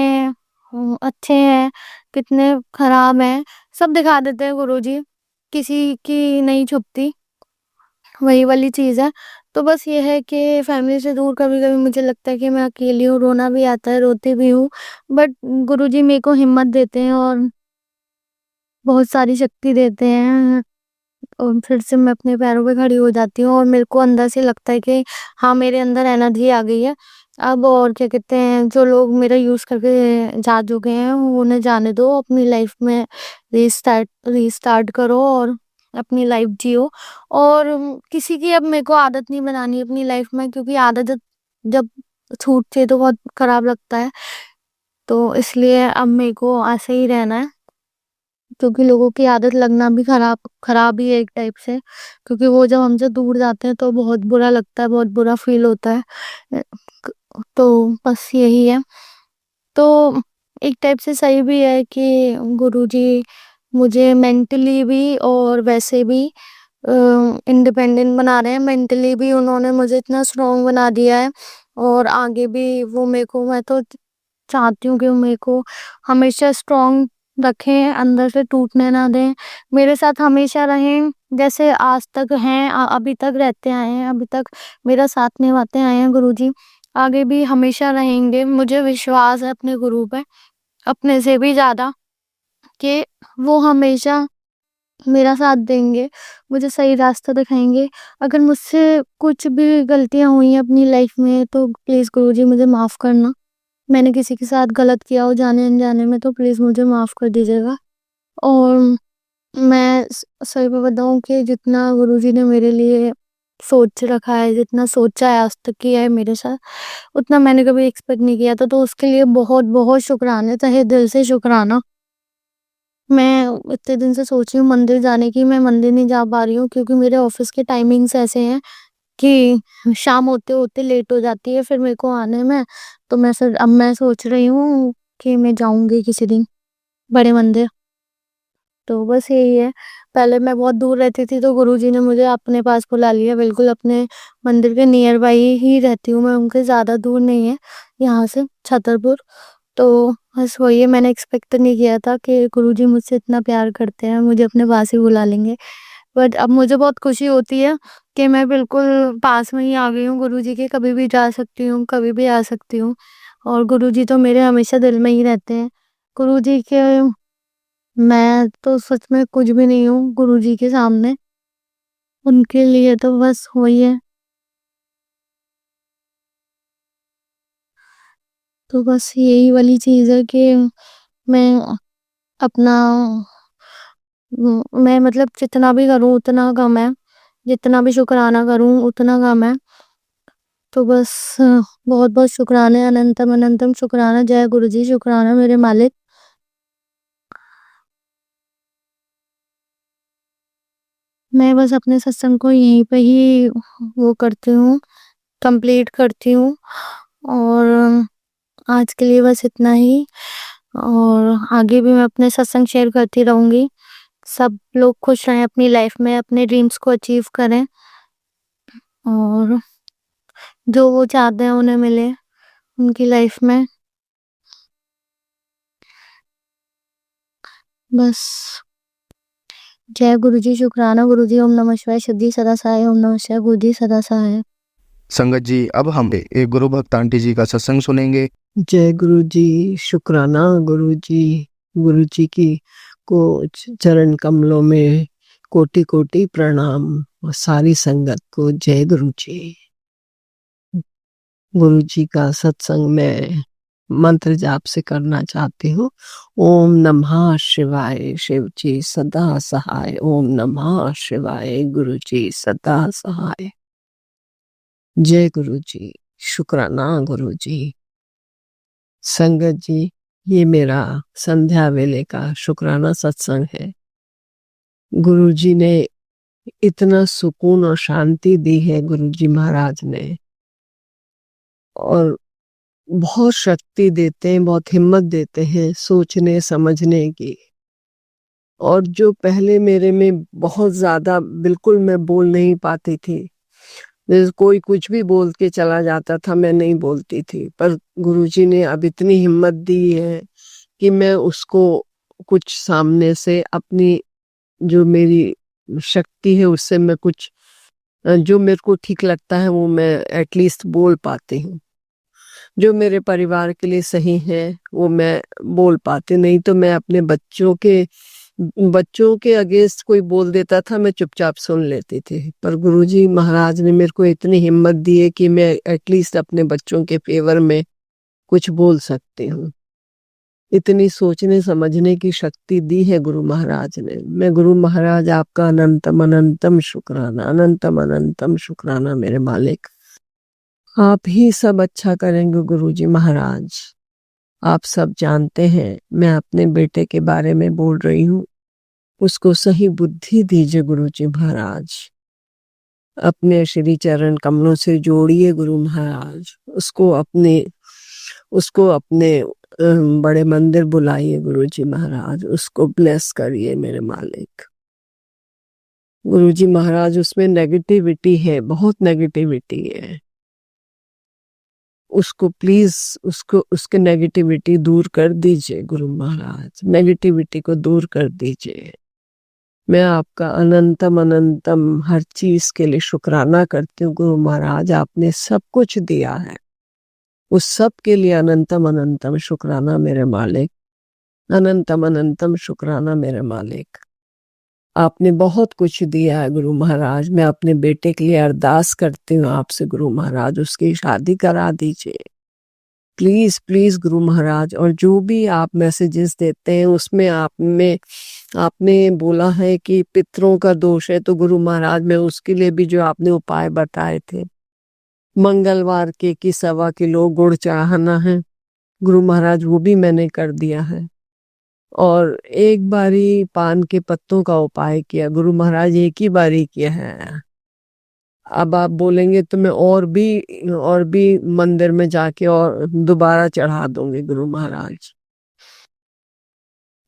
अच्छे हैं, कितने खराब हैं, सब दिखा देते हैं गुरुजी, किसी की नहीं छुपती, वही वाली चीज़ है। तो बस ये है कि फैमिली से दूर कभी-कभी मुझे लगता है कि मैं अकेली हूँ, रोना भी आता है, रोती भी हूँ, बट गुरुजी मेरे को हिम्मत देते हैं और बहुत सारी शक्ति देते हैं और फिर से मैं अपने पैरों पे खड़ी हो जाती हूँ और मेरे को अंदर से लगता है कि हाँ, मेरे अंदर एनर्जी आ गई है। अब और क्या कहते हैं, जो लोग मेरा यूज़ करके जा चुके हैं, वो उन्हें जाने दो, अपनी लाइफ में रीस्टार्ट करो और अपनी लाइफ जियो। और किसी की अब मेरे को आदत नहीं बनानी अपनी लाइफ में, क्योंकि आदत जब जब छूटती है तो बहुत खराब लगता है। तो इसलिए अब मेरे को ऐसे ही रहना है, क्योंकि लोगों की आदत लगना भी खराब ही है एक टाइप से, क्योंकि वो जब हमसे दूर जाते हैं तो बहुत बुरा लगता है, बहुत बुरा फील होता है। अ, तो बस यही है। तो एक टाइप से सही भी है कि गुरुजी मुझे मेंटली भी और वैसे भी इंडिपेंडेंट बना रहे हैं। मेंटली भी उन्होंने मुझे इतना स्ट्रांग बना दिया है और आगे भी वो मेरे को, मैं तो चाहती हूँ कि वो मेरे को हमेशा स्ट्रांग रखें, अंदर से टूटने ना दें, मेरे साथ हमेशा रहें जैसे आज तक हैं, अभी तक रहते आए हैं, अभी तक मेरा साथ निभाते आए हैं गुरुजी, आगे भी हमेशा रहेंगे। मुझे विश्वास है अपने गुरु पे, अपने से भी ज़्यादा, कि वो हमेशा मेरा साथ देंगे, मुझे सही रास्ता दिखाएँगे। अगर मुझसे कुछ भी गलतियाँ हुई हैं अपनी लाइफ में तो प्लीज़ गुरुजी मुझे माफ़ करना। मैंने किसी के साथ गलत किया हो जाने-अनजाने में तो प्लीज़ मुझे माफ़ कर दीजिएगा। और मैं सही में बताऊँ कि जितना गुरुजी ने मेरे लिए सोच रखा है, जितना सोचा है आज तक किया है मेरे साथ, उतना मैंने कभी एक्सपेक्ट नहीं किया था। तो उसके लिए बहुत-बहुत शुक्राना, तहे दिल से शुक्राना। मैं इतने दिन से सोच रही हूँ मंदिर जाने की, मैं मंदिर नहीं जा पा रही हूँ क्योंकि मेरे ऑफ़िस के टाइमिंग्स ऐसे हैं कि शाम होते-होते लेट हो जाती है फिर मेरे को आने में। तो अब मैं सोच रही हूँ कि मैं जाऊँगी किसी दिन बड़े मंदिर। तो बस यही है। पहले मैं बहुत दूर रहती थी तो गुरुजी ने मुझे अपने पास बुला लिया, बिल्कुल अपने मंदिर के नियर बाय ही रहती हूँ मैं, उनके ज़्यादा दूर नहीं है यहाँ से, छतरपुर। तो बस वही है, मैंने एक्सपेक्ट तो नहीं किया था कि गुरुजी मुझसे इतना प्यार करते हैं, मुझे अपने पास ही बुला लेंगे। बट अब मुझे बहुत खुशी होती है कि मैं बिल्कुल पास में ही आ गई हूँ गुरुजी के, कभी भी जा सकती हूँ, कभी भी आ सकती हूँ। और गुरुजी तो मेरे हमेशा दिल में ही रहते हैं। गुरुजी के मैं तो सच में कुछ भी नहीं हूँ गुरुजी के सामने। उनके लिए तो बस वही है। तो बस यही वाली चीज़ है कि मैं अपना मैं मतलब जितना भी करूँ उतना कम है, जितना भी शुक्राना करूँ उतना कम है। तो बस बहुत-बहुत शुक्राना है, अनंतम शुक्राना, जय गुरुजी, शुक्राना मेरे मालिक। मैं बस अपने सत्संग को यहीं पे ही वो करती हूँ, कंप्लीट करती हूँ और आज के लिए बस इतना ही। और आगे भी मैं अपने सत्संग शेयर करती रहूँगी। सब लोग खुश रहें अपनी लाइफ में, अपने ड्रीम्स को अचीव करें और जो वो चाहते हैं उन्हें मिले उनकी लाइफ में। बस जय गुरुजी, शुक्राना गुरुजी। ओम नमः शिवाय, शिव जी सदा सहाय। ओम नमः शिवाय, गुरु जी सदा सहाय। संगत जी, अब हम एक गुरु भक्त आंटी जी का सत्संग सुनेंगे। जय गुरु जी, शुक्राना गुरु जी की को चरण कमलों में कोटि कोटि प्रणाम और सारी संगत को जय गुरु जी। गुरु जी का सत्संग मैं मंत्र जाप से करना चाहती हूँ। ओम नमः शिवाय, शिव जी सदा सहाय। ओम नमः शिवाय, गुरु जी सदा सहाय। जय गुरु जी, शुक्राना गुरु जी। संगत जी, ये मेरा संध्या वेले का शुक्राना सत्संग है। गुरु जी ने इतना सुकून और शांति दी है, गुरु जी महाराज ने, और बहुत शक्ति देते हैं, बहुत हिम्मत देते हैं सोचने समझने की। और जो पहले मेरे में बहुत ज्यादा बिल्कुल मैं बोल नहीं पाती थी, जैसे कोई कुछ भी बोल के चला जाता था, मैं नहीं बोलती थी, पर गुरुजी ने अब इतनी हिम्मत दी है कि मैं उसको कुछ सामने से अपनी जो मेरी शक्ति है उससे मैं कुछ जो मेरे को ठीक लगता है वो मैं एटलीस्ट बोल पाती हूँ। जो मेरे परिवार के लिए सही है वो मैं बोल पाती, नहीं तो मैं अपने बच्चों के अगेंस्ट कोई बोल देता था, मैं चुपचाप सुन लेती थी। पर गुरुजी महाराज ने मेरे को इतनी हिम्मत दी है कि मैं एटलीस्ट अपने बच्चों के फेवर में कुछ बोल सकती हूँ। इतनी सोचने समझने की शक्ति दी है गुरु महाराज ने। मैं गुरु महाराज आपका अनंतम अनंतम शुक्राना, अनंतम अनंतम शुक्राना मेरे मालिक। आप ही सब अच्छा करेंगे गुरुजी महाराज। आप सब जानते हैं मैं अपने बेटे के बारे में बोल रही हूँ, उसको सही बुद्धि दीजिए गुरुजी महाराज। अपने श्री चरण कमलों से जोड़िए गुरु महाराज। उसको अपने बड़े मंदिर बुलाइए गुरुजी महाराज। उसको ब्लेस करिए मेरे मालिक। गुरुजी महाराज, उसमें नेगेटिविटी है, बहुत नेगेटिविटी है। उसको प्लीज उसके नेगेटिविटी दूर कर दीजिए गुरु महाराज। नेगेटिविटी को दूर कर दीजिए। मैं आपका अनंतम अनंतम हर चीज के लिए शुक्राना करती हूँ गुरु महाराज। आपने सब कुछ दिया है, उस सब के लिए अनंतम अनंतम शुक्राना मेरे मालिक। अनंतम अनंतम शुक्राना मेरे मालिक। आपने बहुत कुछ दिया है गुरु महाराज। मैं अपने बेटे के लिए अरदास करती हूँ आपसे गुरु महाराज, उसकी शादी करा दीजिए प्लीज प्लीज गुरु महाराज। और जो भी आप मैसेजेस देते हैं उसमें आपने बोला है कि पितरों का दोष है, तो गुरु महाराज मैं उसके लिए भी जो आपने उपाय बताए थे, मंगलवार के की 1.25 किलो गुड़ चढ़ाना है गुरु महाराज, वो भी मैंने कर दिया है। और एक बारी पान के पत्तों का उपाय किया गुरु महाराज, एक ही बारी किया है। अब आप बोलेंगे तो मैं और भी मंदिर में जाके और दोबारा चढ़ा दूंगी गुरु महाराज।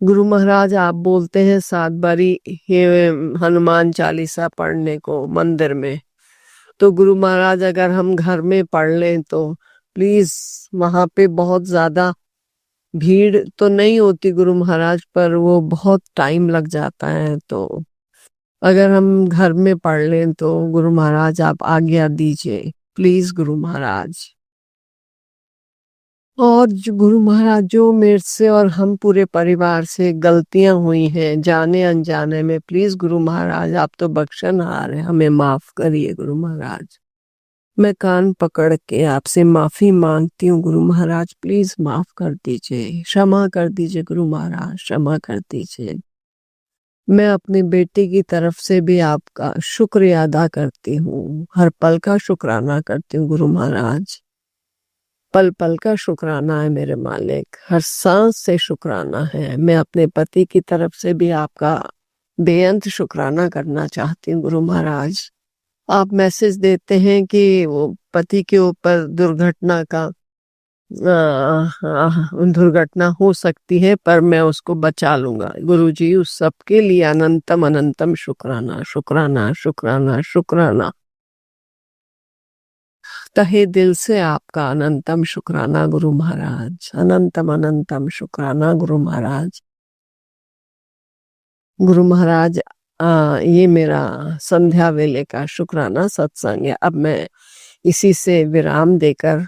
गुरु महाराज आप बोलते हैं 7 बारी हनुमान चालीसा पढ़ने को मंदिर में, तो गुरु महाराज अगर हम घर में पढ़ लें तो प्लीज, वहां पे बहुत ज्यादा भीड़ तो नहीं होती गुरु महाराज, पर वो बहुत टाइम लग जाता है, तो अगर हम घर में पढ़ लें तो गुरु महाराज आप आज्ञा दीजिए प्लीज गुरु महाराज। और जो गुरु महाराज जो मेरे से और हम पूरे परिवार से गलतियां हुई हैं जाने अनजाने में, प्लीज गुरु महाराज आप तो बख्शनहार हैं, हमें माफ करिए गुरु महाराज। मैं कान पकड़ के आपसे माफी मांगती हूँ गुरु महाराज, प्लीज माफ कर दीजिए, क्षमा कर दीजिए गुरु महाराज, क्षमा कर दीजिए। मैं अपने बेटे की तरफ से भी आपका शुक्रिया अदा करती हूँ, हर पल का शुक्राना करती हूँ गुरु महाराज। पल पल का शुक्राना है मेरे मालिक, हर सांस से शुक्राना है। मैं अपने पति की तरफ से भी आपका बेअंत शुक्राना करना चाहती हूँ गुरु महाराज। आप मैसेज देते हैं कि वो पति के ऊपर दुर्घटना हो सकती है, पर मैं उसको बचा लूंगा गुरुजी। उस सब के लिए अनंतम अनंतम शुक्राना शुक्राना शुक्राना शुक्राना। तहे दिल से आपका अनंतम शुक्राना गुरु महाराज, अनंतम अनंतम शुक्राना गुरु महाराज। गुरु महाराज ये मेरा संध्या वेले का शुक्राना सत्संग है। अब मैं इसी से विराम देकर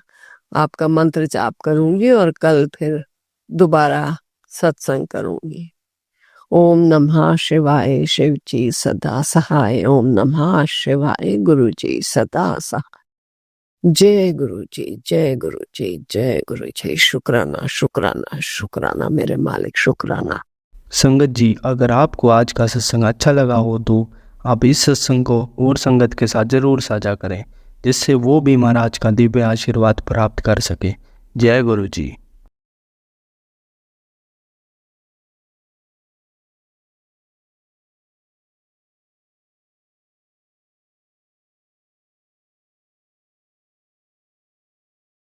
आपका मंत्र जाप करूंगी और कल फिर दोबारा सत्संग करूंगी। ओम नमः शिवाय, शिव जी सदा सहाय। ओम नमः शिवाय, गुरु जी सदा सहाय। जय गुरु जी, जय गुरु जी, जय गुरु जी। शुक्राना शुक्राना शुक्राना मेरे मालिक, शुक्राना। संगत जी, अगर आपको आज का सत्संग अच्छा लगा हो तो आप इस सत्संग को और संगत के साथ जरूर साझा करें, जिससे वो भी महाराज का दिव्य आशीर्वाद प्राप्त कर सके। जय गुरु जी।